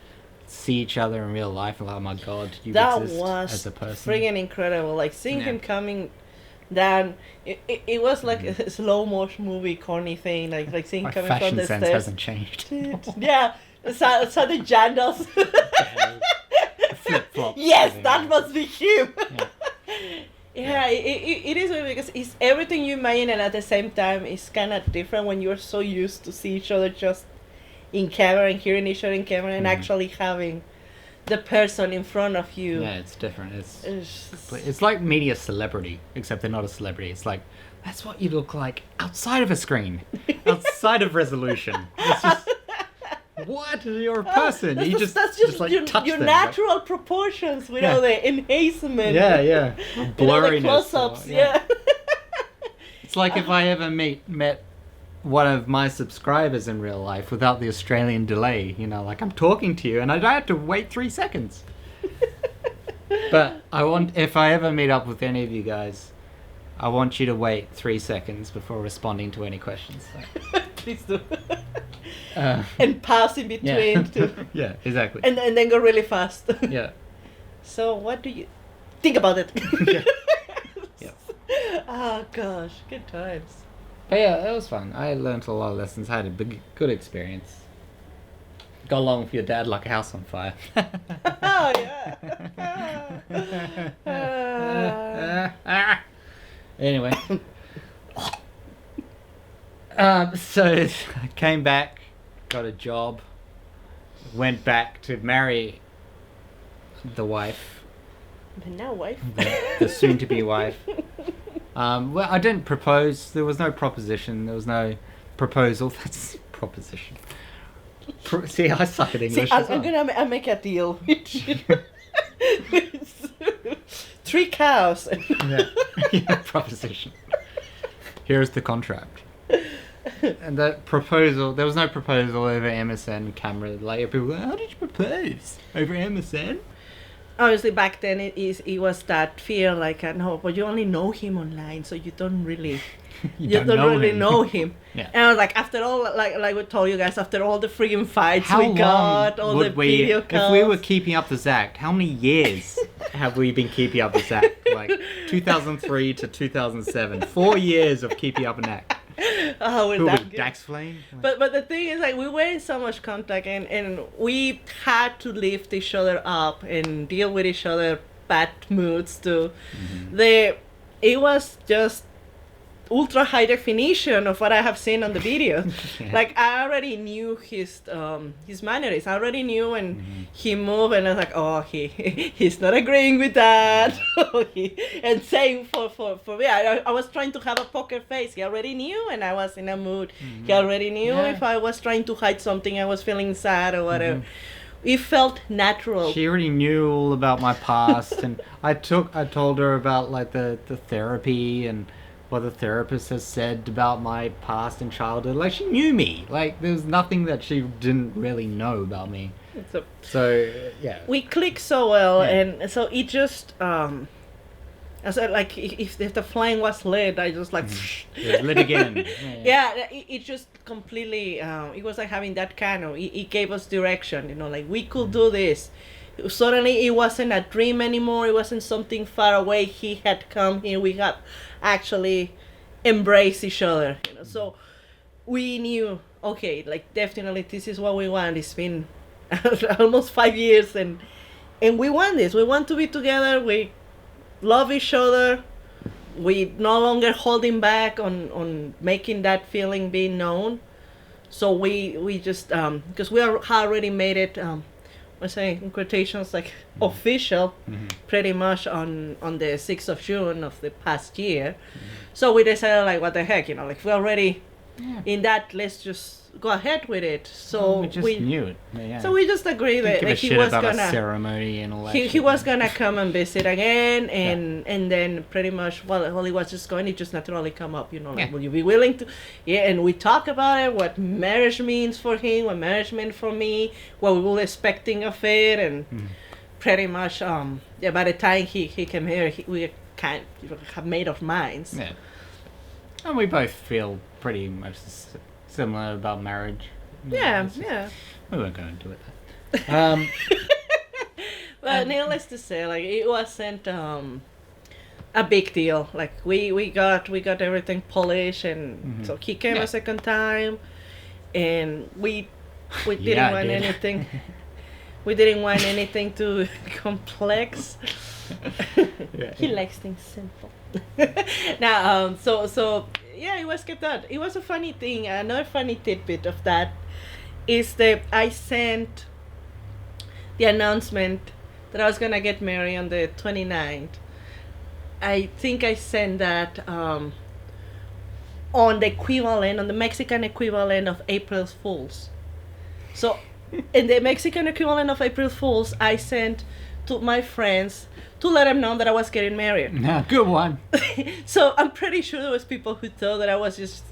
[SPEAKER 1] see each other in real life. Oh my god, you
[SPEAKER 2] That
[SPEAKER 1] exist
[SPEAKER 2] was
[SPEAKER 1] as a person.
[SPEAKER 2] friggin' incredible. Like seeing him coming down, it was like a slow motion movie, corny thing. Like seeing
[SPEAKER 1] My
[SPEAKER 2] him coming from the
[SPEAKER 1] fashion sense
[SPEAKER 2] stairs.
[SPEAKER 1] hasn't changed.
[SPEAKER 2] Yeah, so the jandals.
[SPEAKER 1] Flip flop.
[SPEAKER 2] Yes, that must be him.
[SPEAKER 1] Yeah.
[SPEAKER 2] Yeah, it is weird because it's everything you imagine, and at the same time, it's kind of different when you're so used to see each other just in camera and hearing each other in camera, and actually having the person in front of you.
[SPEAKER 1] Yeah, it's different. It's
[SPEAKER 2] just-
[SPEAKER 1] it's like meeting a celebrity, except they're not a celebrity. It's like, that's what you look like outside of a screen, outside of resolution. It's just, what? You're a person. You
[SPEAKER 2] that's
[SPEAKER 1] just
[SPEAKER 2] just
[SPEAKER 1] like
[SPEAKER 2] your
[SPEAKER 1] touch them.
[SPEAKER 2] natural proportions without the enhancement.
[SPEAKER 1] Yeah, yeah.
[SPEAKER 2] Without
[SPEAKER 1] Blurriness.
[SPEAKER 2] the close-ups. Yeah.
[SPEAKER 1] It's like if I ever met one of my subscribers in real life without the Australian delay, you know, like I'm talking to you and I don't have to wait 3 seconds. But if I ever meet up with any of you guys, I want you to wait 3 seconds before responding to any questions. So.
[SPEAKER 2] Please do. And pass in between too.
[SPEAKER 1] Yeah, exactly.
[SPEAKER 2] And then go really fast.
[SPEAKER 1] Yeah.
[SPEAKER 2] So what do you think about it?
[SPEAKER 1] Yeah. Yeah.
[SPEAKER 2] Oh gosh, good times.
[SPEAKER 1] But yeah, that was fun. I learned a lot of lessons. I had a good experience. Got along with your dad like a house on fire.
[SPEAKER 2] Oh yeah.
[SPEAKER 1] Anyway. So I came back, got a job, went back to marry the wife,
[SPEAKER 2] But now wife.
[SPEAKER 1] the soon-to-be wife. Well, I didn't propose. There was no proposition. There was no proposal. That's proposition. See, I suck at English.
[SPEAKER 2] See,
[SPEAKER 1] as well.
[SPEAKER 2] I'm gonna make a deal with you. 3 cows.
[SPEAKER 1] Yeah, proposition. Here's the contract. And that proposal, there was no proposal over MSN camera. Like people go, how did you propose over MSN?
[SPEAKER 2] Obviously, back then it was that fear, like no, but you only know him online, so you don't really you don't really know him.
[SPEAKER 1] Yeah.
[SPEAKER 2] And I was like, after all, like we told you guys, after all the friggin' fights
[SPEAKER 1] How
[SPEAKER 2] we got,
[SPEAKER 1] long
[SPEAKER 2] all the
[SPEAKER 1] would we,
[SPEAKER 2] video
[SPEAKER 1] if
[SPEAKER 2] calls.
[SPEAKER 1] we were keeping up the Zact, how many years have we been keeping up the Zact? Like 2003 to 2007, 4 years of keeping up an act.
[SPEAKER 2] Oh, we're
[SPEAKER 1] Who
[SPEAKER 2] that
[SPEAKER 1] was
[SPEAKER 2] good.
[SPEAKER 1] Dax Flame?
[SPEAKER 2] But the thing is, like, we were in so much contact, and we had to lift each other up and deal with each other bad moods too.
[SPEAKER 1] Mm-hmm.
[SPEAKER 2] It was just ultra high definition of what I have seen on the video.
[SPEAKER 1] Yeah.
[SPEAKER 2] Like, I already knew his mannerisms. I already knew when he moved, and I was like, oh, he's not agreeing with that. And same for me. I was trying to have a poker face. He already knew, and I was in a mood. He already knew if I was trying to hide something, I was feeling sad or whatever. it felt natural.
[SPEAKER 1] She already knew all about my past, and I told her about like the therapy and what the therapist has said about my past and childhood. Like, she knew me. Like, there was nothing that she didn't really know about me. So yeah,
[SPEAKER 2] we click so well,
[SPEAKER 1] Yeah.
[SPEAKER 2] and so it just I said, like, if the flame was lit, I just like
[SPEAKER 1] it was lit again.
[SPEAKER 2] yeah, it just completely it was like having that kind of it gave us direction, you know, like we could do this. Suddenly it wasn't a dream anymore, it wasn't something far away. He had come here, we had actually embraced each other, you know. So we knew, okay, like, definitely this is what we want. It's been almost 5 years, and we want this. We want to be together. We love each other. We no longer holding back on making that feeling being known. So we just because we already made it I say in quotations, like, official, pretty much on the 6th of June of the past year. So we decided, like, what the heck, you know, like, we're already in that, let's just go ahead with it. So
[SPEAKER 1] we just knew it. Yeah.
[SPEAKER 2] So we just agreed that
[SPEAKER 1] Give a
[SPEAKER 2] he
[SPEAKER 1] shit
[SPEAKER 2] was
[SPEAKER 1] about
[SPEAKER 2] gonna
[SPEAKER 1] a ceremony and all that.
[SPEAKER 2] he was gonna come and visit again, and then pretty much while he was just going, it just naturally come up, you know, like, will you be willing to? Yeah, and we talk about it, what marriage means for him, what marriage meant for me, what we were expecting of it, and pretty much yeah, by the time he came here, we kind of have made up minds.
[SPEAKER 1] Yeah, and we both feel pretty much similar about marriage.
[SPEAKER 2] Yeah.
[SPEAKER 1] We won't go into it.
[SPEAKER 2] But needless to say, like, it wasn't a big deal. Like, we got everything polished, and so he came a second time, and we didn't want anything. We didn't want anything too complex. He likes things simple. Now, so yeah, it was kept out. It was a funny thing. Another funny tidbit of that is that I sent the announcement that I was gonna get married on the 29th. I think I sent that on the Mexican equivalent of April Fools. So, in the Mexican equivalent of April Fools, I sent to my friends to let them know that I was getting married.
[SPEAKER 1] No, good one.
[SPEAKER 2] So I'm pretty sure there was people who thought that I was just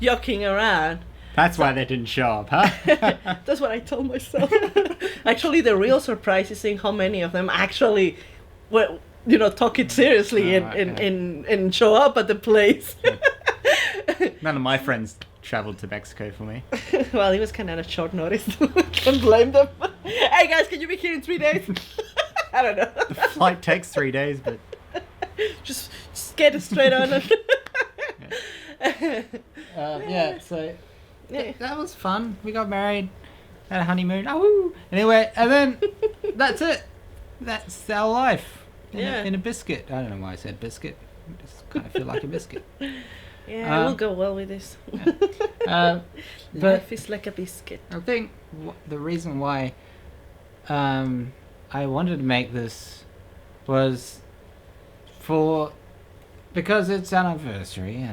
[SPEAKER 2] joking around.
[SPEAKER 1] That's why they didn't show up, huh?
[SPEAKER 2] That's what I told myself. Actually, the real surprise is seeing how many of them actually, well, you know, took it seriously and show up at the place.
[SPEAKER 1] None of my friends traveled to Mexico for me.
[SPEAKER 2] Well, it was kind of a short notice. Can't blame them. Hey guys, can you be here in 3 days? I don't know.
[SPEAKER 1] The flight takes 3 days, but
[SPEAKER 2] just get it straight on.
[SPEAKER 1] So that was fun. We got married, had a honeymoon. Oh, anyway, and then that's it. That's our life in a biscuit. I don't know why I said biscuit. I just kind of feel like a biscuit.
[SPEAKER 2] Yeah, we'll go well with this.
[SPEAKER 1] But
[SPEAKER 2] life is like a biscuit.
[SPEAKER 1] I think the reason why I wanted to make this was because it's anniversary.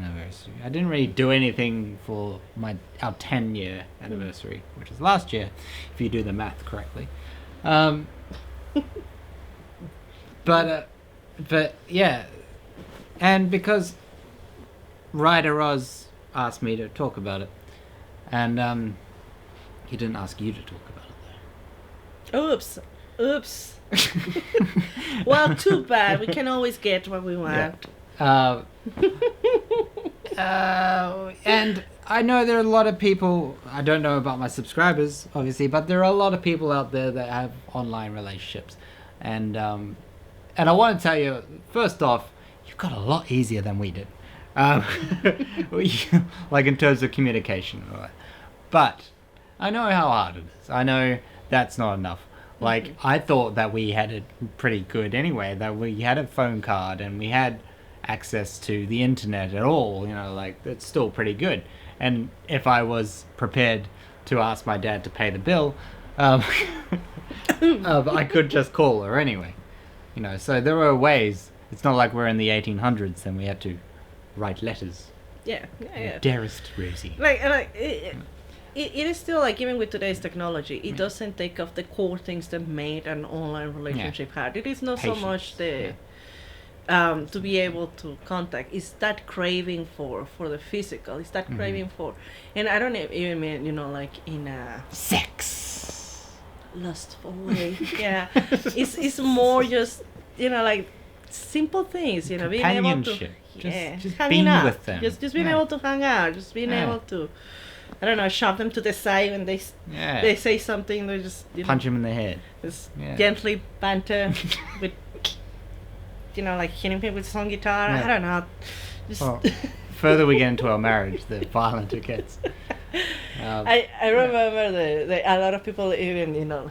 [SPEAKER 1] I didn't really do anything for our 10-year anniversary, which is last year, if you do the math correctly. But yeah, and because Ryder Oz asked me to talk about it, and he didn't ask you to talk about it though.
[SPEAKER 2] Oops. Well, too bad. We can always get what we want.
[SPEAKER 1] Yeah. And I know there are a lot of people, I don't know about my subscribers, obviously, but there are a lot of people out there that have online relationships. And I want to tell you, first off, you've got a lot easier than we did. Like in terms of communication. But I know how hard it is. I know that's not enough. Like, I thought that we had it pretty good anyway, that we had a phone card and we had access to the internet at all, you know, like, it's still pretty good. And if I was prepared to ask my dad to pay the bill, I could just call her anyway. You know, so there were ways. It's not like we're in the 1800s and we had to write letters.
[SPEAKER 2] Yeah.
[SPEAKER 1] Dearest Rosie.
[SPEAKER 2] Like it is still like, even with today's technology, it doesn't take off the core things that made an online relationship hard. It is not
[SPEAKER 1] Patience.
[SPEAKER 2] so much the to be able to contact. It's that craving for the physical. It's that craving for, and I don't even mean, you know, like in a
[SPEAKER 1] Sex.
[SPEAKER 2] lustful way. Yeah, it's more just, you know, like simple things. You know, being able to
[SPEAKER 1] Companionship. Just
[SPEAKER 2] hanging
[SPEAKER 1] being
[SPEAKER 2] out,
[SPEAKER 1] with them.
[SPEAKER 2] just being able to hang out, just being able to, I don't know, shove them to the side when they say something. They just, you know,
[SPEAKER 1] punch him in the head.
[SPEAKER 2] just gently banter with, you know, like hitting people with some guitar.
[SPEAKER 1] Yeah.
[SPEAKER 2] I don't know. Just
[SPEAKER 1] Well, further we get into our marriage, the violent it gets.
[SPEAKER 2] I remember the a lot of people, even, you know,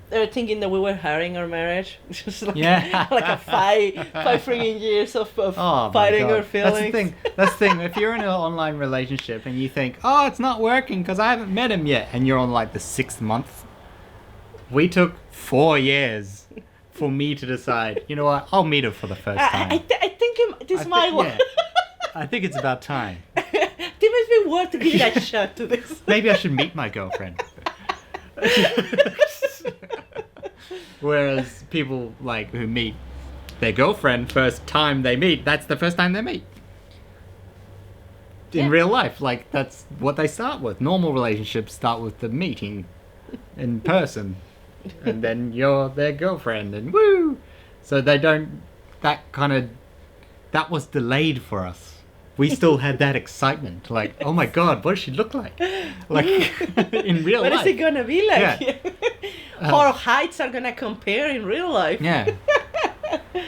[SPEAKER 2] they were thinking that we were hurting our marriage. Just like, like a five freaking years of
[SPEAKER 1] Oh,
[SPEAKER 2] fighting
[SPEAKER 1] my God.
[SPEAKER 2] our feelings.
[SPEAKER 1] That's the thing. That's the thing. If you're in an online relationship and you think, oh, it's not working because I haven't met him yet, and you're on like the 6th month, we took 4 years for me to decide, you know what, I'll meet her for the first time.
[SPEAKER 2] I think this might work.
[SPEAKER 1] I think it's about time.
[SPEAKER 2] There must be worth to give that shot to this.
[SPEAKER 1] Maybe I should meet my girlfriend. Whereas people like who meet their girlfriend first time they meet, that's the first time they meet. In real life, like that's what they start with. Normal relationships start with the meeting in person, and then you're their girlfriend, and woo. So they don't. That was delayed for us. We still had that excitement, like, oh my God, what does she look like? Like in real life.
[SPEAKER 2] What is it gonna be like?
[SPEAKER 1] Yeah.
[SPEAKER 2] Our heights are gonna compare in real life.
[SPEAKER 1] Yeah.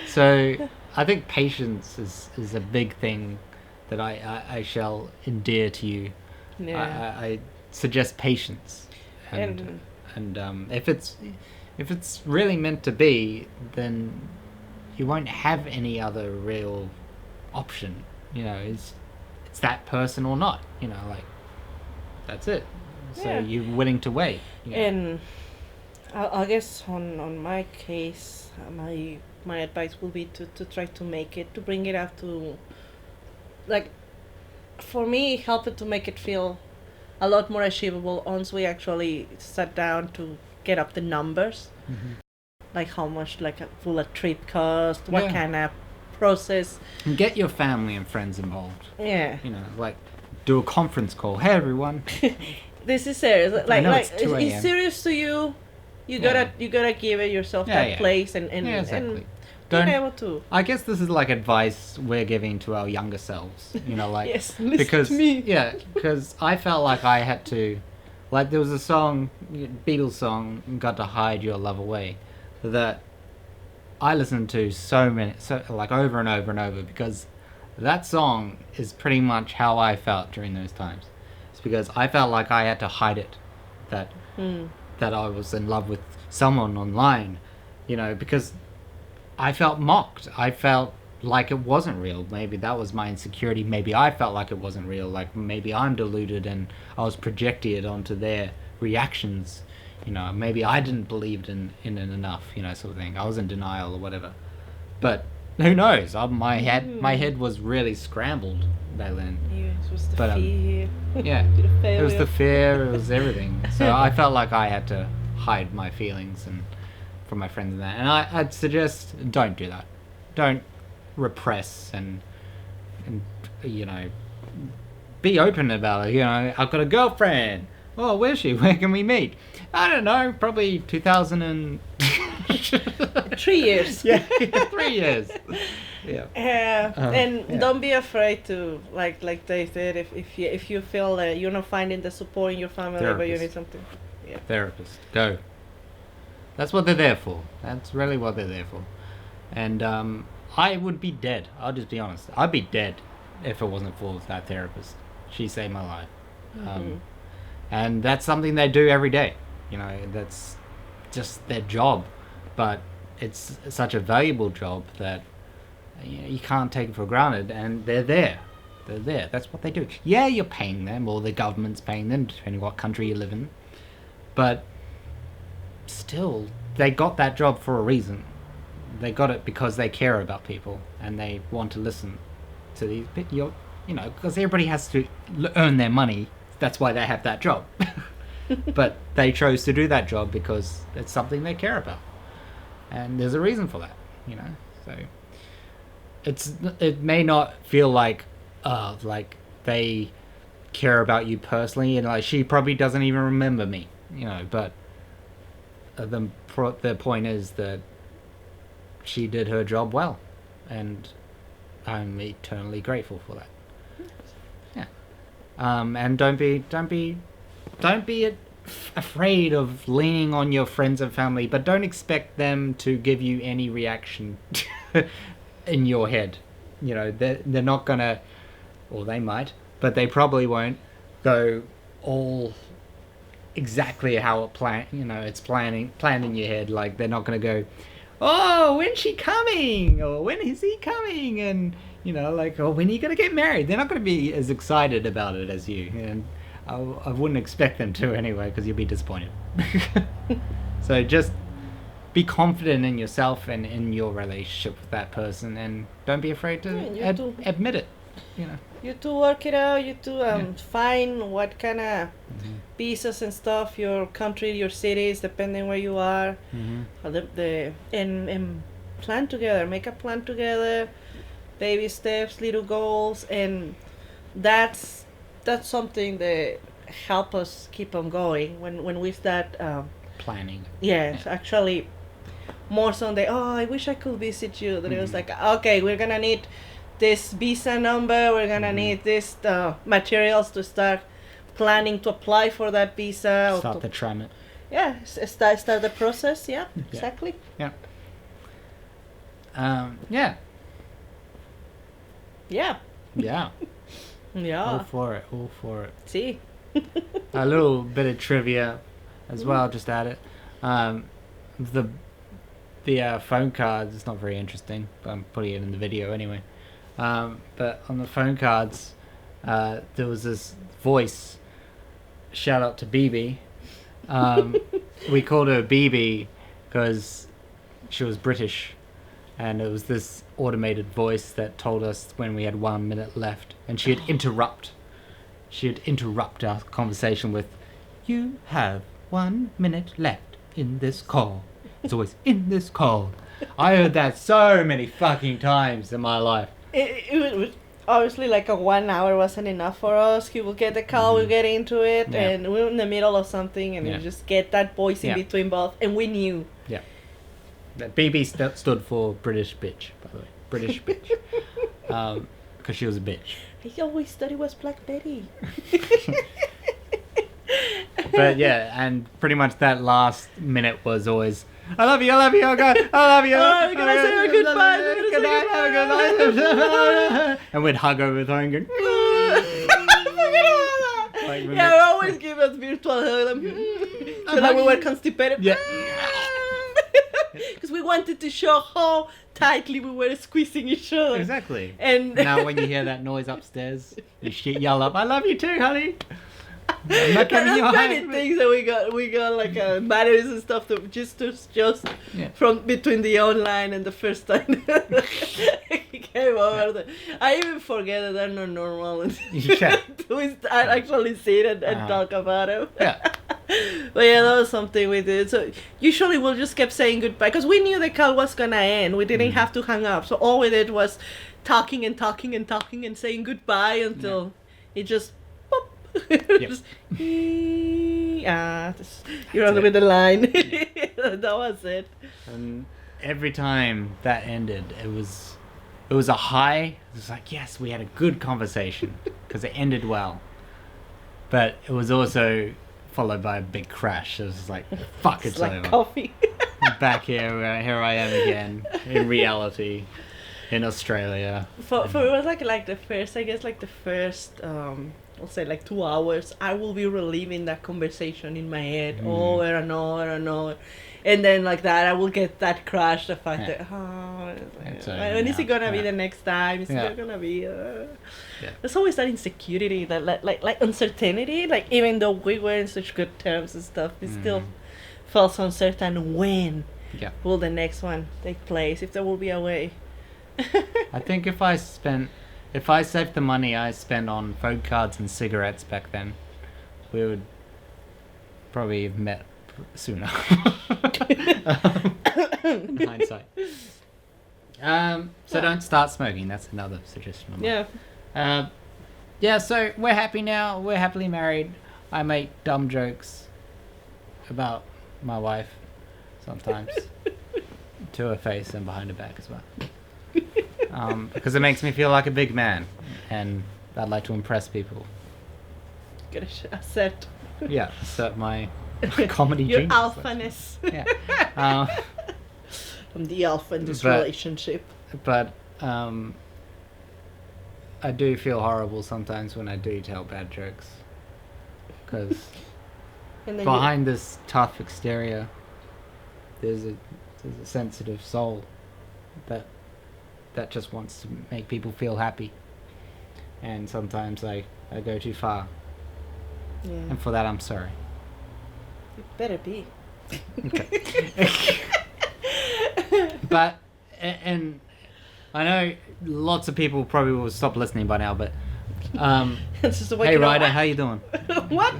[SPEAKER 1] So I think patience is a big thing that I shall endear to you.
[SPEAKER 2] Yeah.
[SPEAKER 1] I suggest patience, and if it's really meant to be, then you won't have any other real option. You know, it's that person or not. You know, like that's it. So
[SPEAKER 2] Yeah.
[SPEAKER 1] you're willing to wait. You know?
[SPEAKER 2] And I guess on my case, my advice will be to try to make it, to bring it up to, like, for me, help it to make it feel a lot more achievable once we actually sat down to get up the numbers. Like how much will a trip cost, what kind of process.
[SPEAKER 1] And get your family and friends involved.
[SPEAKER 2] Yeah.
[SPEAKER 1] You know, like do a conference call. Hey everyone.
[SPEAKER 2] This is serious. Like
[SPEAKER 1] it's 2 a.m.
[SPEAKER 2] it's serious to you. You gotta give it yourself that place and
[SPEAKER 1] exactly.
[SPEAKER 2] being able to.
[SPEAKER 1] I guess this is like advice we're giving to our younger selves. You know, like
[SPEAKER 2] Yes, listen
[SPEAKER 1] because
[SPEAKER 2] to me.
[SPEAKER 1] because I felt like I had to, like there was a song, Beatles song, "Got to Hide Your Love Away," that I listened to like over and over and over, because that song is pretty much how I felt during those times. It's because I felt like I had to hide it, that I was in love with someone online, you know, because I felt mocked. I felt like it wasn't real. Maybe that was my insecurity. Maybe I felt like it wasn't real. Like maybe I'm deluded and I was projected onto their reactions. You know, maybe I didn't believe in it enough, you know, sort of thing. I was in denial or whatever. But who knows? My head was really scrambled back then.
[SPEAKER 2] Yeah, it was the
[SPEAKER 1] But,
[SPEAKER 2] fear.
[SPEAKER 1] Yeah, it was the fear, it was everything. So I felt like I had to hide my feelings and from my friends and that. And I'd suggest don't do that. Don't repress and you know, be open about it. You know, I've got a girlfriend. Oh, where's she? Where can we meet? I don't know. Probably 2000 and
[SPEAKER 2] 3 years.
[SPEAKER 1] Yeah, 3 years. Yeah.
[SPEAKER 2] And don't be afraid to, like they said, if you feel that you're not finding the support in your family, but you need something. Yeah.
[SPEAKER 1] Therapist, go. That's what they're there for. That's really what they're there for. And I would be dead. I'll just be honest. I'd be dead if it wasn't for that therapist. She saved my life. And that's something they do every day. You know, that's just their job. But it's such a valuable job that you can't take it for granted. And they're there. They're there. That's what they do. Yeah, you're paying them, or the government's paying them, depending what country you live in. But still, they got that job for a reason. They got it because they care about people and they want to listen to these. You know, because everybody has to earn their money that's why they have that job. But they chose to do that job because it's something they care about, and there's a reason for that, you know. So it may not feel like they care about you personally, and like she probably doesn't even remember me, you know, but the point is that she did her job well, and I'm eternally grateful for that. Yeah. And don't be afraid of leaning on your friends and family, but don't expect them to give you any reaction in your head. You know, they're not gonna, or they might, but they probably won't go all exactly how it's planned in your head. Like, they're not gonna go, oh, when's she coming, or when is he coming, and you know, like, oh, when are you gonna get married? They're not gonna be as excited about it as you, and I wouldn't expect them to anyway, because you'll be disappointed. So just be confident in yourself and in your relationship with that person, and don't be afraid to admit it. You know,
[SPEAKER 2] you two work it out. You two find what kind of pieces and stuff, your country, your cities, depending where you are, and plan together. Make a plan together, baby steps, little goals, and that's something that help us keep on going when we start
[SPEAKER 1] planning.
[SPEAKER 2] Yes, actually, more Sunday. Oh, I wish I could visit you. Then it was like, okay, we're gonna need this visa number. We're gonna need this materials to start planning to apply for that visa.
[SPEAKER 1] Start the tram it.
[SPEAKER 2] Yeah, start the process. Yeah, exactly.
[SPEAKER 1] Yeah.
[SPEAKER 2] Yeah.
[SPEAKER 1] Yeah.
[SPEAKER 2] Yeah.
[SPEAKER 1] All for it.
[SPEAKER 2] See.
[SPEAKER 1] A little bit of trivia as well, just add it. The phone cards, it's not very interesting, but I'm putting it in the video anyway. But on the phone cards, there was this voice, shout out to BB. We called her BB because she was British, and it was this automated voice that told us when we had 1 minute left, and she'd interrupt our conversation with, "You have 1 minute left in this call." It's always, "in this call." I heard that so many fucking times in my life.
[SPEAKER 2] It was obviously like a 1 hour wasn't enough for us. He will get the call, we'll get into it, and we were in the middle of something, and you just get that voice in between both, and we knew.
[SPEAKER 1] Yeah. That BB stood for British bitch, by the way. British bitch. Because she was a bitch.
[SPEAKER 2] I always thought it was Black Betty.
[SPEAKER 1] But yeah, and pretty much that last minute was always, "I love you, oh God, I love you.
[SPEAKER 2] Oh, can I say goodbye?
[SPEAKER 1] Good night, have a good night." And we'd hug over the phone and go, like,
[SPEAKER 2] we always give us virtual hugs. So that we were constipated.
[SPEAKER 1] Yeah.
[SPEAKER 2] Because we wanted to show how tightly we were squeezing each other.
[SPEAKER 1] Exactly.
[SPEAKER 2] And
[SPEAKER 1] now when you hear that noise upstairs, you yell up, "I love you too, honey." I'm not giving you a
[SPEAKER 2] many
[SPEAKER 1] hug.
[SPEAKER 2] things that we got like batteries and stuff that just from between the online and the first time he came over. I even forget that they're not normal.
[SPEAKER 1] Yeah.
[SPEAKER 2] We start actually see it and talk about it.
[SPEAKER 1] Yeah.
[SPEAKER 2] But yeah, that was something we did. So usually we'll just kept saying goodbye because we knew the call was gonna end. We didn't have to hang up. So all we did was talking and saying goodbye until it just pop. Just, you're on with the line. That was it.
[SPEAKER 1] And every time that ended, it was a high. It was like, yes, we had a good conversation because it ended well. But it was also followed by a big crash. It was like, fuck, it's
[SPEAKER 2] like
[SPEAKER 1] over.
[SPEAKER 2] Coffee.
[SPEAKER 1] I'm back here. Here I am again in reality, in Australia.
[SPEAKER 2] For it was like the first, I guess, like the first. I'll say like 2 hours, I will be reliving that conversation in my head over and over. And then like that, I will get that crash, the fact that, when is it going to be the next time? Is it going to be... There's always that insecurity, that like uncertainty. Like even though we were in such good terms and stuff, it still felt uncertain when will the next one take place, if there will be a way.
[SPEAKER 1] I think if I saved the money I spent on phone cards and cigarettes back then, we would probably have met sooner. In hindsight. So don't start smoking. That's another suggestion. Yeah, so we're happy now. We're happily married. I make dumb jokes about my wife sometimes. To her face and behind her back as well. Because it makes me feel like a big man. And I'd like to impress people.
[SPEAKER 2] Gotta assert.
[SPEAKER 1] Yeah, assert my comedy
[SPEAKER 2] Your
[SPEAKER 1] genius.
[SPEAKER 2] alphaness.
[SPEAKER 1] Yeah.
[SPEAKER 2] From the alpha in this relationship.
[SPEAKER 1] But I do feel horrible sometimes when I do tell bad jokes. Because behind this tough exterior, there's a sensitive soul that just wants to make people feel happy. And sometimes I go too far.
[SPEAKER 2] Yeah.
[SPEAKER 1] And for that, I'm sorry.
[SPEAKER 2] You better be.
[SPEAKER 1] Okay. But, and I know lots of people probably will stop listening by now, but hey Ryder, how you doing?
[SPEAKER 2] What?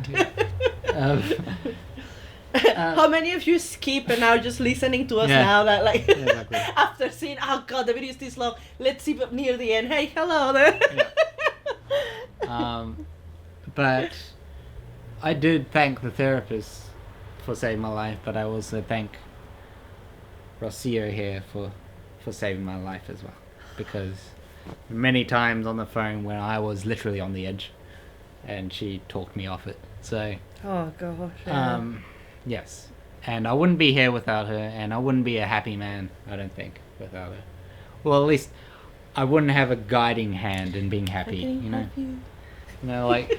[SPEAKER 2] How many of you skip and now just listening to us now that like exactly. After seeing, oh god, the video is this long, let's see near the end, hey, hello there.
[SPEAKER 1] But I did thank the therapist for saving my life, but I also thank Rocio here for saving my life as well, because many times on the phone when I was literally on the edge and she talked me off it. So
[SPEAKER 2] oh gosh.
[SPEAKER 1] Yes, and I wouldn't be here without her, and I wouldn't be a happy man, I don't think, without her. Well, at least I wouldn't have a guiding hand in being happy, you know. You know, like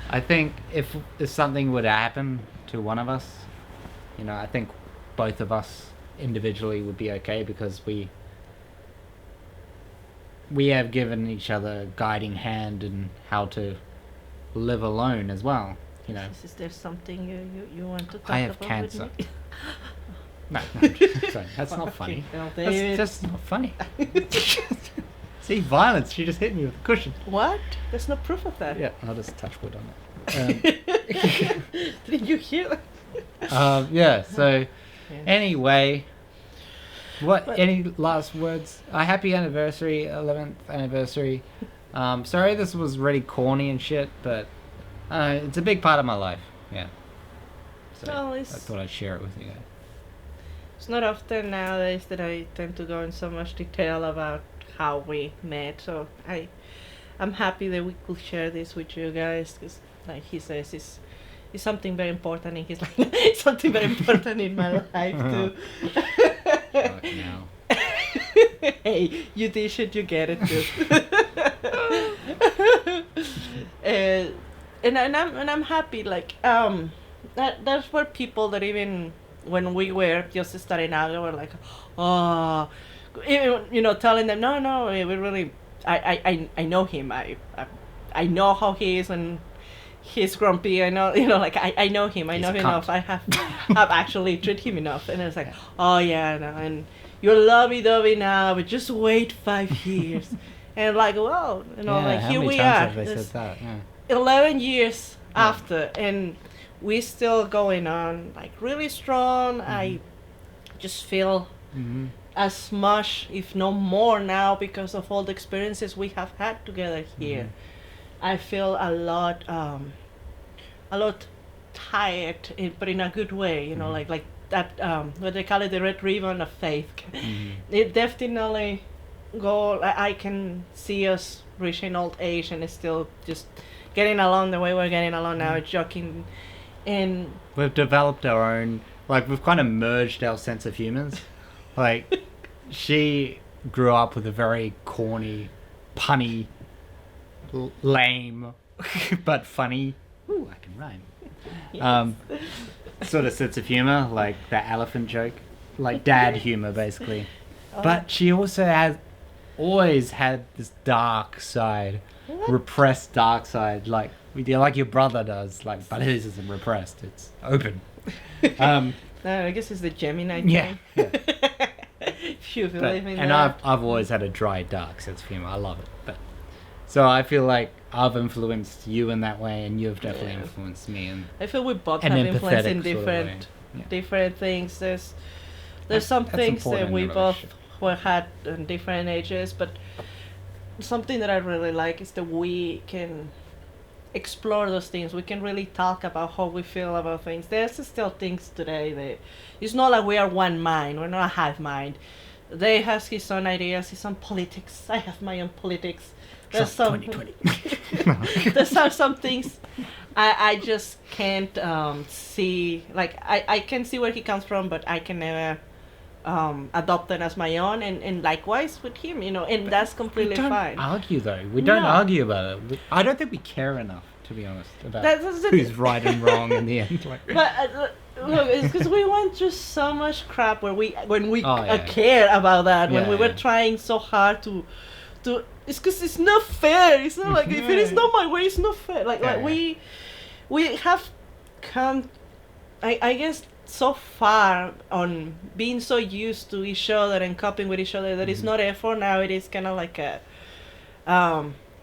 [SPEAKER 1] I think if something would happen to one of us, you know, I think both of us individually would be okay, because we have given each other a guiding hand in how to live alone as well. You know,
[SPEAKER 2] is there something you want to talk about?
[SPEAKER 1] I have cancer. No, sorry, that's not funny. That's just not funny. See, violence. She just hit me with a cushion.
[SPEAKER 2] What? There's no proof of that.
[SPEAKER 1] Yeah, I'll just touch wood on it.
[SPEAKER 2] Did you hear
[SPEAKER 1] that? Yeah. So, anyway, any last words? Happy anniversary, 11th anniversary. Sorry, this was really corny and shit, but. It's a big part of my life, yeah. So
[SPEAKER 2] well,
[SPEAKER 1] I thought I'd share it with you guys.
[SPEAKER 2] It's not often nowadays that I tend to go in so much detail about how we met, so I'm happy that we could share this with you guys, because like he says, it's something very important in his life. It's something very important in my life too.
[SPEAKER 1] Fuck now.
[SPEAKER 2] Hey, you dish it, you get it too. And I'm happy, like there's were people that even when we were just starting out, they were like, oh, even, you know, telling them no, we really, I know him, I know how he is when he's grumpy, I know, you know, like I know him, I know him enough, I have actually treated him enough, and it's like, oh yeah, no, and you're lovey-dovey now, but just wait 5 years, and like, well, you know, like here we are.
[SPEAKER 1] They said that? Yeah.
[SPEAKER 2] 11 years after, and we're still going on like really strong. I just feel as much, if no more now, because of all the experiences we have had together here. I feel a lot tired, but in a good way, you know, like that, what they call it, the red ribbon of faith. It definitely I can see us reaching old age and it's still just getting along the way we're getting along now, joking, and
[SPEAKER 1] we've developed our own, like we've kind of merged our sense of humors. Like she grew up with a very corny, punny, lame, but funny. Ooh, I can rhyme.
[SPEAKER 2] yes.
[SPEAKER 1] Sort of sense of humor, like that elephant joke, like dad humor basically. But she also always had this dark side. What? Repressed dark side, like your brother does, like, but his isn't repressed; it's open.
[SPEAKER 2] No, I guess it's the Gemini thing.
[SPEAKER 1] Yeah.
[SPEAKER 2] If you believe in
[SPEAKER 1] and
[SPEAKER 2] that.
[SPEAKER 1] I've always had a dry, dark sense of humor. I love it, but so I feel like I've influenced you in that way, and you've definitely
[SPEAKER 2] Yeah.
[SPEAKER 1] influenced me. And
[SPEAKER 2] I feel we both
[SPEAKER 1] an
[SPEAKER 2] have influence
[SPEAKER 1] empathetic
[SPEAKER 2] in
[SPEAKER 1] sort of way.
[SPEAKER 2] different things. There's some
[SPEAKER 1] That's
[SPEAKER 2] things that
[SPEAKER 1] important
[SPEAKER 2] we
[SPEAKER 1] in a
[SPEAKER 2] both
[SPEAKER 1] relationship.
[SPEAKER 2] were had in different ages, but something that I really like is that we can explore those things. We can really talk about how we feel about things. There's still things today that it's not like we are one mind. We're not a hive mind. They has his own ideas, his own politics. I have my own politics. There's
[SPEAKER 1] Trump
[SPEAKER 2] some
[SPEAKER 1] 2020.
[SPEAKER 2] there's some things I just can't see. Like I can see where he comes from, but I can never adopt it as my own. And likewise with him, you know, and that's completely
[SPEAKER 1] We don't
[SPEAKER 2] fine.
[SPEAKER 1] argue though. We don't
[SPEAKER 2] No.
[SPEAKER 1] argue about it. I don't think we care enough, to be honest, about
[SPEAKER 2] That's the
[SPEAKER 1] who's right and wrong in the end. Like,
[SPEAKER 2] But look, it's because we went through so much crap when we
[SPEAKER 1] Oh, yeah.
[SPEAKER 2] care about that. When
[SPEAKER 1] Yeah,
[SPEAKER 2] we were
[SPEAKER 1] yeah.
[SPEAKER 2] trying so hard to it's because it's not fair. It's not like if it is
[SPEAKER 1] Yeah.
[SPEAKER 2] not my way, it's not fair. Like
[SPEAKER 1] Yeah,
[SPEAKER 2] we have come, I guess, so far on being so used to each other and coping with each other that it's not effort now. It is kind of like a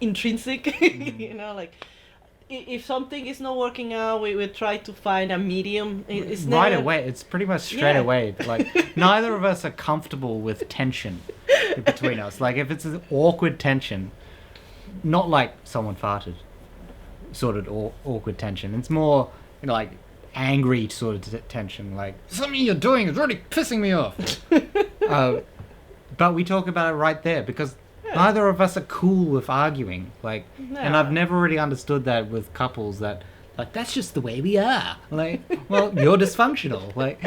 [SPEAKER 2] intrinsic, you know, like. If something is not working out, we will try to find a medium. It's
[SPEAKER 1] right
[SPEAKER 2] never,
[SPEAKER 1] away. It's pretty much straight
[SPEAKER 2] Yeah.
[SPEAKER 1] away. Like, neither of us are comfortable with tension between us. Like, if it's an awkward tension, not like someone farted, sort of awkward tension. It's more, you know, like angry sort of tension. Like, something you're doing is really pissing me off. But we talk about it right there because neither of us are cool with arguing. Like, and
[SPEAKER 2] No.
[SPEAKER 1] I've never really understood that with couples that, like, that's just the way we are. Like, well, you're dysfunctional. Like,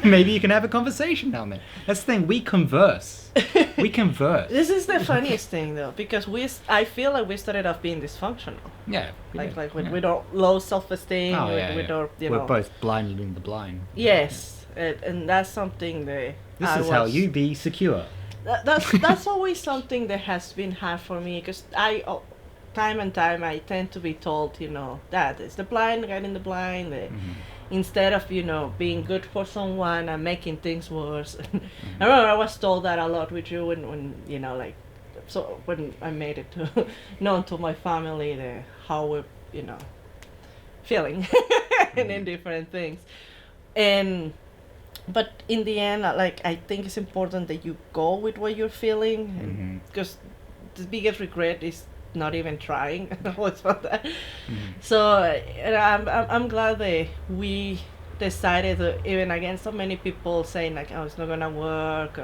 [SPEAKER 1] maybe you can have a conversation down there. That's the thing. We converse. We converse.
[SPEAKER 2] This is the funniest thing though, because I feel like we started off being dysfunctional,
[SPEAKER 1] Yeah. we
[SPEAKER 2] like
[SPEAKER 1] do,
[SPEAKER 2] with,
[SPEAKER 1] yeah.
[SPEAKER 2] with our low self-esteem,
[SPEAKER 1] Oh,
[SPEAKER 2] with,
[SPEAKER 1] yeah,
[SPEAKER 2] with
[SPEAKER 1] yeah.
[SPEAKER 2] our
[SPEAKER 1] We're both blind leading the blind.
[SPEAKER 2] yes, and that's something that
[SPEAKER 1] This
[SPEAKER 2] I
[SPEAKER 1] is how
[SPEAKER 2] was-
[SPEAKER 1] you be secure.
[SPEAKER 2] that's always something that has been hard for me because time and time I tend to be told, you know, that it's the blind guiding the blind. Instead of, you know, being good for someone and making things worse. I remember I was told that a lot with you when you know, like, so when I made it to known to my family how we're, you know, feeling and in different things. But in the end, like, I think it's important that you go with what you're feeling, because the biggest regret is not even trying. What's about that? So I'm glad that we decided to, even against so many people saying like, oh, it's not gonna work.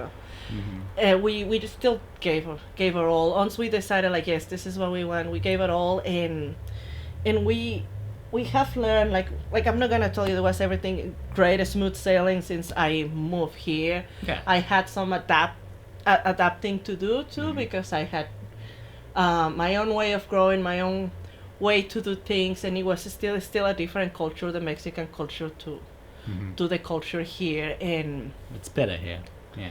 [SPEAKER 2] We just still gave her all. Once we decided like, yes, this is what we want, we gave it all, and we have learned, like I'm not gonna tell you there was everything great, smooth sailing since I moved here.
[SPEAKER 1] Yeah.
[SPEAKER 2] I had some adapting to do too, because I had my own way of growing, my own way to do things, and it was still a different culture, the Mexican culture to the culture here, and
[SPEAKER 1] It's better here. Yeah.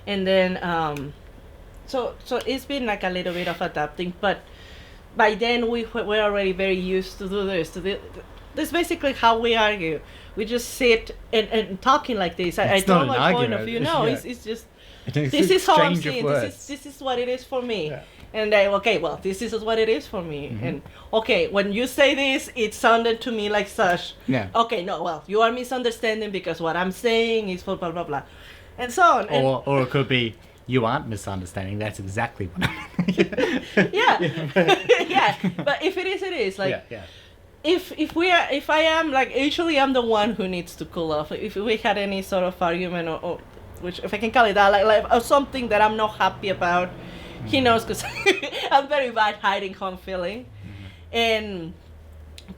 [SPEAKER 2] and then so it's been like a little bit of adapting, but by then we're already very used to do this. This is basically how we argue. We just sit and talking like this. I
[SPEAKER 1] It's not
[SPEAKER 2] told
[SPEAKER 1] an
[SPEAKER 2] my point
[SPEAKER 1] argument,
[SPEAKER 2] of view.
[SPEAKER 1] it's-
[SPEAKER 2] No,
[SPEAKER 1] yeah.
[SPEAKER 2] it's just
[SPEAKER 1] It's
[SPEAKER 2] this is how I'm
[SPEAKER 1] exchange of
[SPEAKER 2] seeing.
[SPEAKER 1] words.
[SPEAKER 2] This is what it is for me.
[SPEAKER 1] Yeah.
[SPEAKER 2] And okay, well, this is what it is for me. And okay, when you say this, it sounded to me like such.
[SPEAKER 1] Yeah.
[SPEAKER 2] Okay, no, well, you are misunderstanding because what I'm saying is for blah blah blah, and so on. And
[SPEAKER 1] Or it could be, you aren't misunderstanding. That's exactly what I mean.
[SPEAKER 2] yeah, yeah. But if it is, it is. Like,
[SPEAKER 1] yeah.
[SPEAKER 2] if I am, like, usually I'm the one who needs to cool off. If we had any sort of argument or which, if I can call it that, like or something that I'm not happy about, he knows, because I'm very bad hiding how I'm feeling,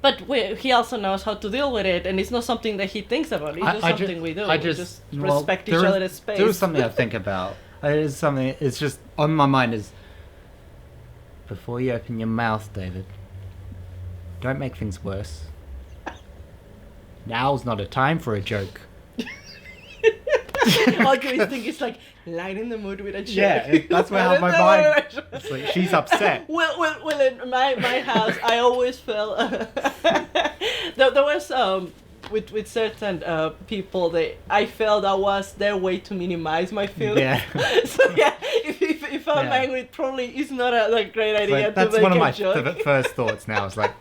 [SPEAKER 2] but he also knows how to deal with it, and it's not something that he thinks about. It's just something we do. We just respect each other's space.
[SPEAKER 1] There is something I think about. It's something. It's just on my mind. Is before you open your mouth, David, don't make things worse. Now's not a time for a joke.
[SPEAKER 2] All you think is like lighten the mood with a joke.
[SPEAKER 1] Yeah, that's where I have my mind. It's like, she's upset.
[SPEAKER 2] Well, in my house, I always felt there was with certain people that I felt that was their way to minimize my feelings.
[SPEAKER 1] Yeah.
[SPEAKER 2] So yeah, if if I'm angry, it probably is not a great idea.
[SPEAKER 1] That's
[SPEAKER 2] to make
[SPEAKER 1] one of
[SPEAKER 2] a
[SPEAKER 1] my
[SPEAKER 2] joke.
[SPEAKER 1] first thoughts now. Is like,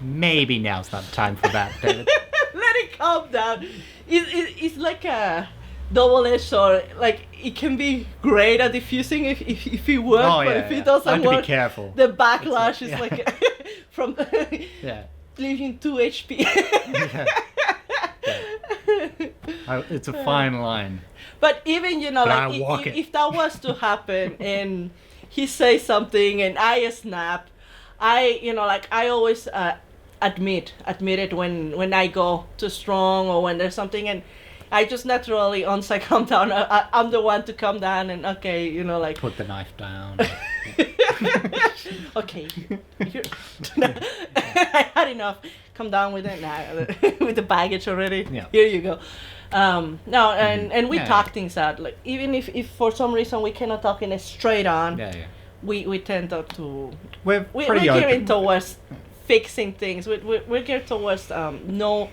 [SPEAKER 1] maybe now's not the time for that, David.
[SPEAKER 2] Let it calm down. It's like a double-edged sword. Like, it can be great at diffusing if it works, but if it doesn't
[SPEAKER 1] I have to
[SPEAKER 2] work,
[SPEAKER 1] be careful.
[SPEAKER 2] the backlash is
[SPEAKER 1] yeah.
[SPEAKER 2] like from
[SPEAKER 1] Yeah.
[SPEAKER 2] leaving 2 HP.
[SPEAKER 1] Yeah. It's a fine line.
[SPEAKER 2] But even, you know,
[SPEAKER 1] But
[SPEAKER 2] like, if that was to happen and he says something and I snap, I always admit it when I go too strong or when there's something, and I just naturally, once I calm down, I'm the one to calm down and, okay, you know, like...
[SPEAKER 1] Put the knife down.
[SPEAKER 2] Okay. I had enough. Come down with it now. With the baggage already.
[SPEAKER 1] Yeah.
[SPEAKER 2] Here you go. No, and we talk things out. Like, even if for some reason we cannot talk in a straight on, we tend to...
[SPEAKER 1] We're
[SPEAKER 2] We're gearing towards fixing things. We're geared towards know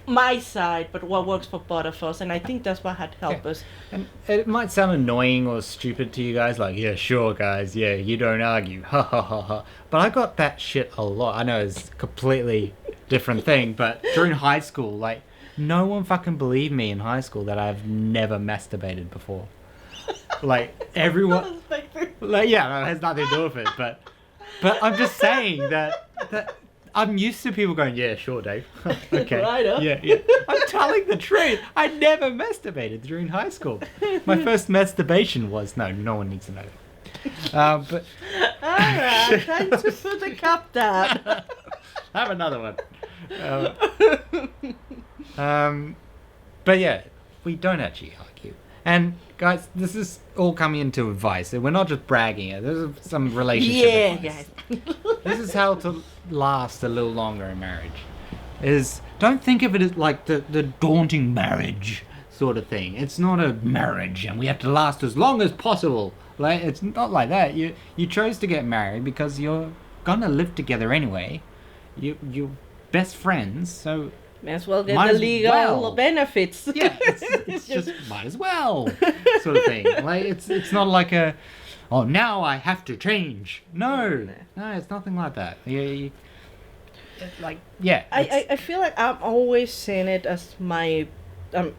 [SPEAKER 2] my side, but what works for both of us, and I think that's what had helped us.
[SPEAKER 1] And it might sound annoying or stupid to you guys, like, yeah, sure, guys, yeah, you don't argue, ha ha ha ha. But I got that shit a lot. I know it's a completely different thing, but during high school, like, no one fucking believed me in high school that I've never masturbated before. Like, everyone... Like, yeah, that has nothing to do with it, but I'm just saying that I'm used to people going, yeah, sure, Dave. Okay.
[SPEAKER 2] Right up.
[SPEAKER 1] Yeah. I'm telling the truth. I never masturbated during high school. My first masturbation was... No one needs to know that. But...
[SPEAKER 2] Alright, time to put the cup down.
[SPEAKER 1] Have another one. But yeah, we don't actually argue. And guys, this is all coming into advice. We're not just bragging here. There's some relationship advice. This is how to last a little longer in marriage. Don't think of it as like the daunting marriage sort of thing. It's not a marriage and we have to last as long as possible. Like, it's not like that. You chose to get married because you're gonna live together anyway. You're best friends, so
[SPEAKER 2] may as well get the legal benefits.
[SPEAKER 1] Yeah, it's just might as well sort of thing. Like, it's not like now I have to change. No, it's nothing like that. I
[SPEAKER 2] feel like I'm always seeing it as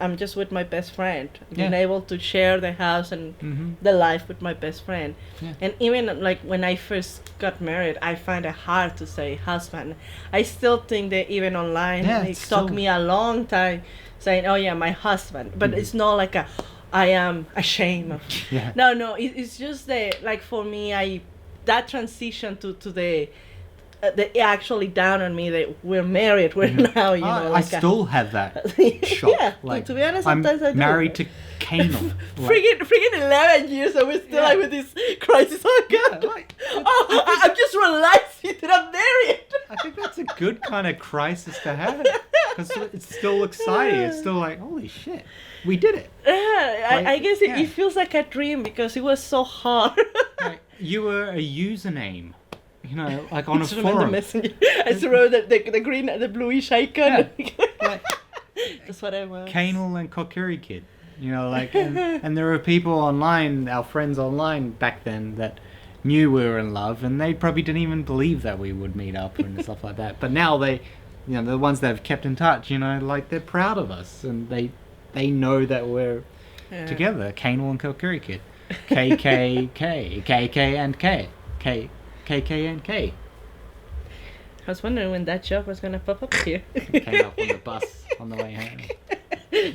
[SPEAKER 2] I'm just with my best friend, being able to share the house and the life with my best friend. Yeah. And even like when I first got married, I find it hard to say husband. I still think that even online, it took me a long time saying, oh yeah, my husband. But it's not like I am ashamed of.
[SPEAKER 1] Yeah.
[SPEAKER 2] No, it's just like for me, that transition to the they actually down on me that we're married. We're now, you know.
[SPEAKER 1] I still have that shock.
[SPEAKER 2] Yeah,
[SPEAKER 1] like,
[SPEAKER 2] to be honest,
[SPEAKER 1] I'm
[SPEAKER 2] sometimes I do.
[SPEAKER 1] married to Kaynil.
[SPEAKER 2] Freaking 11 years, and we're still like with this crisis. Oh God! I'm just realizing that I'm married.
[SPEAKER 1] I think that's a good kind of crisis to have, because it's still exciting. It's still like, holy shit, we did it.
[SPEAKER 2] Yeah, I guess it feels like a dream because it was so hard.
[SPEAKER 1] Like, you were a username. You know, like on a forum.
[SPEAKER 2] The messenger. I still remember the green, the bluish icon.
[SPEAKER 1] Yeah. Like,
[SPEAKER 2] that's what I was.
[SPEAKER 1] Kaynil and Kokiri Kid. You know, like, and there were people online, our friends online back then, that knew we were in love, and they probably didn't even believe that we would meet up and stuff like that. But now they, you know, the ones that have kept in touch, you know, like, they're proud of us, and they know that we're together. Kaynil and Kokiri Kid. KKK. KK and K. KK and K.
[SPEAKER 2] I was wondering when that joke was gonna pop up here.
[SPEAKER 1] Came up on the bus on the way home.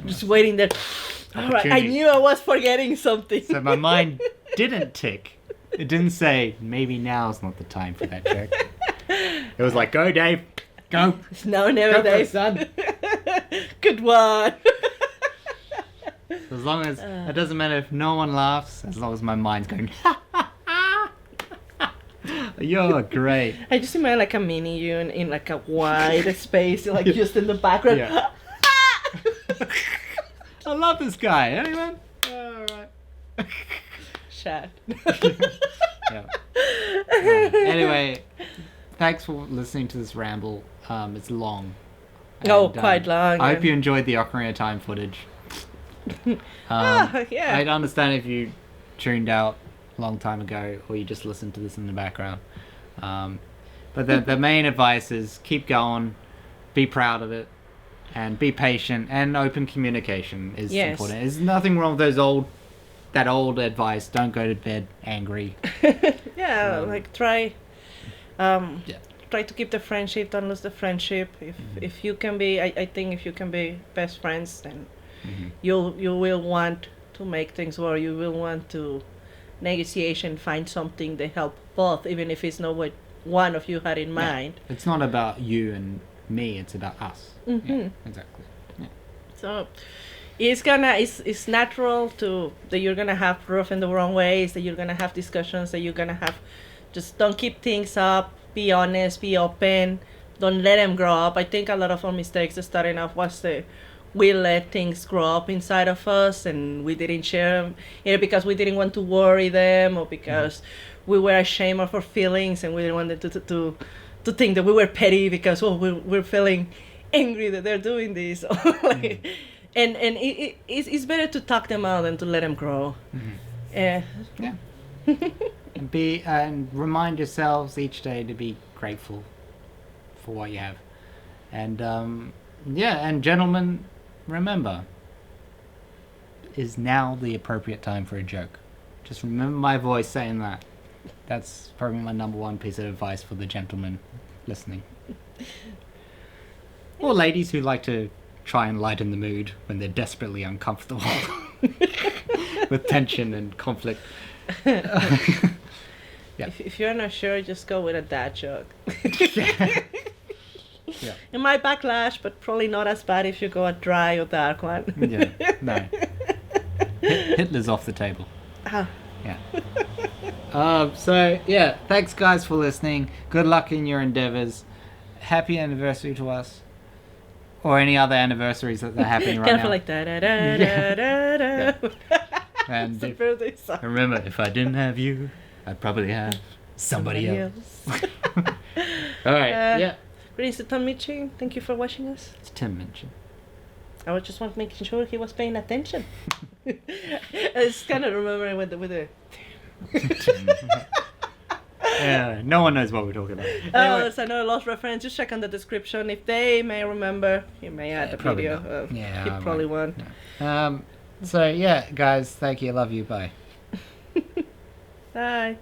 [SPEAKER 2] Just waiting there. Alright, I knew I was forgetting something.
[SPEAKER 1] So my mind didn't tick. It didn't say, maybe now's not the time for that joke. It was like, go Dave, go.
[SPEAKER 2] It's now or never, Dave.
[SPEAKER 1] Son.
[SPEAKER 2] Good one.
[SPEAKER 1] As long as, it doesn't matter if no one laughs, as long as my mind's going, ha ha ha. You're great.
[SPEAKER 2] I just imagine like a mini you in like a wide space, like just in the background.
[SPEAKER 1] Yeah. I love this guy. Anyone? Alright.
[SPEAKER 2] Chat.
[SPEAKER 1] Yeah. Anyway, thanks for listening to this ramble. It's long. And,
[SPEAKER 2] quite long.
[SPEAKER 1] I hope you enjoyed the Ocarina time footage.
[SPEAKER 2] Yeah.
[SPEAKER 1] I'd understand if you tuned out a long time ago, or you just listen to this in the background. But the main advice is keep going, be proud of it, and be patient, and open communication is important. There's nothing wrong with that old advice. Don't go to bed angry.
[SPEAKER 2] Like try to keep the friendship, don't lose the friendship. If you can be, I think if you can be best friends, then you will want to make things work. You will want to negotiation, find something that help both, even if it's not what one of you had in mind.
[SPEAKER 1] It's not about you and me, it's about us. Yeah, exactly. Yeah.
[SPEAKER 2] So it's natural that you're gonna have rough in the wrong ways, that you're gonna have discussions, that you're gonna have, just don't keep things up, be honest, be open, don't let them grow up. I think a lot of our mistakes starting off was we let things grow up inside of us, and we didn't share them either because we didn't want to worry them, or because we were ashamed of our feelings, and we didn't want them to think that we were petty because we're feeling angry that they're doing this. And it's better to talk them out than to let them grow.
[SPEAKER 1] And remind yourselves each day to be grateful for what you have. And and gentlemen, remember, is now the appropriate time for a joke. Just remember my voice saying that. That's probably my number one piece of advice for the gentlemen listening. Or ladies who like to try and lighten the mood when they're desperately uncomfortable with tension and conflict.
[SPEAKER 2] If you're not sure, just go with a dad joke. It might backlash, but probably not as bad if you go a dry or dark one.
[SPEAKER 1] No. Hitler's off the table. Thanks guys for listening. Good luck in your endeavors. Happy anniversary to us. Or any other anniversaries that are happening right now.
[SPEAKER 2] Like da.
[SPEAKER 1] And remember, if I didn't have you, I'd probably have somebody else. Alright,
[SPEAKER 2] Greetings to Tom Mitchell. Thank you for watching us.
[SPEAKER 1] It's Tim Minchin.
[SPEAKER 2] I was just making sure he was paying attention. I just kind of remembering with the
[SPEAKER 1] no one knows what we're talking about.
[SPEAKER 2] Anyway. There's another lost reference. Just check on the description. If they may remember, he may add the video. He probably won't.
[SPEAKER 1] No. Guys, thank you. Love you. Bye.
[SPEAKER 2] Bye.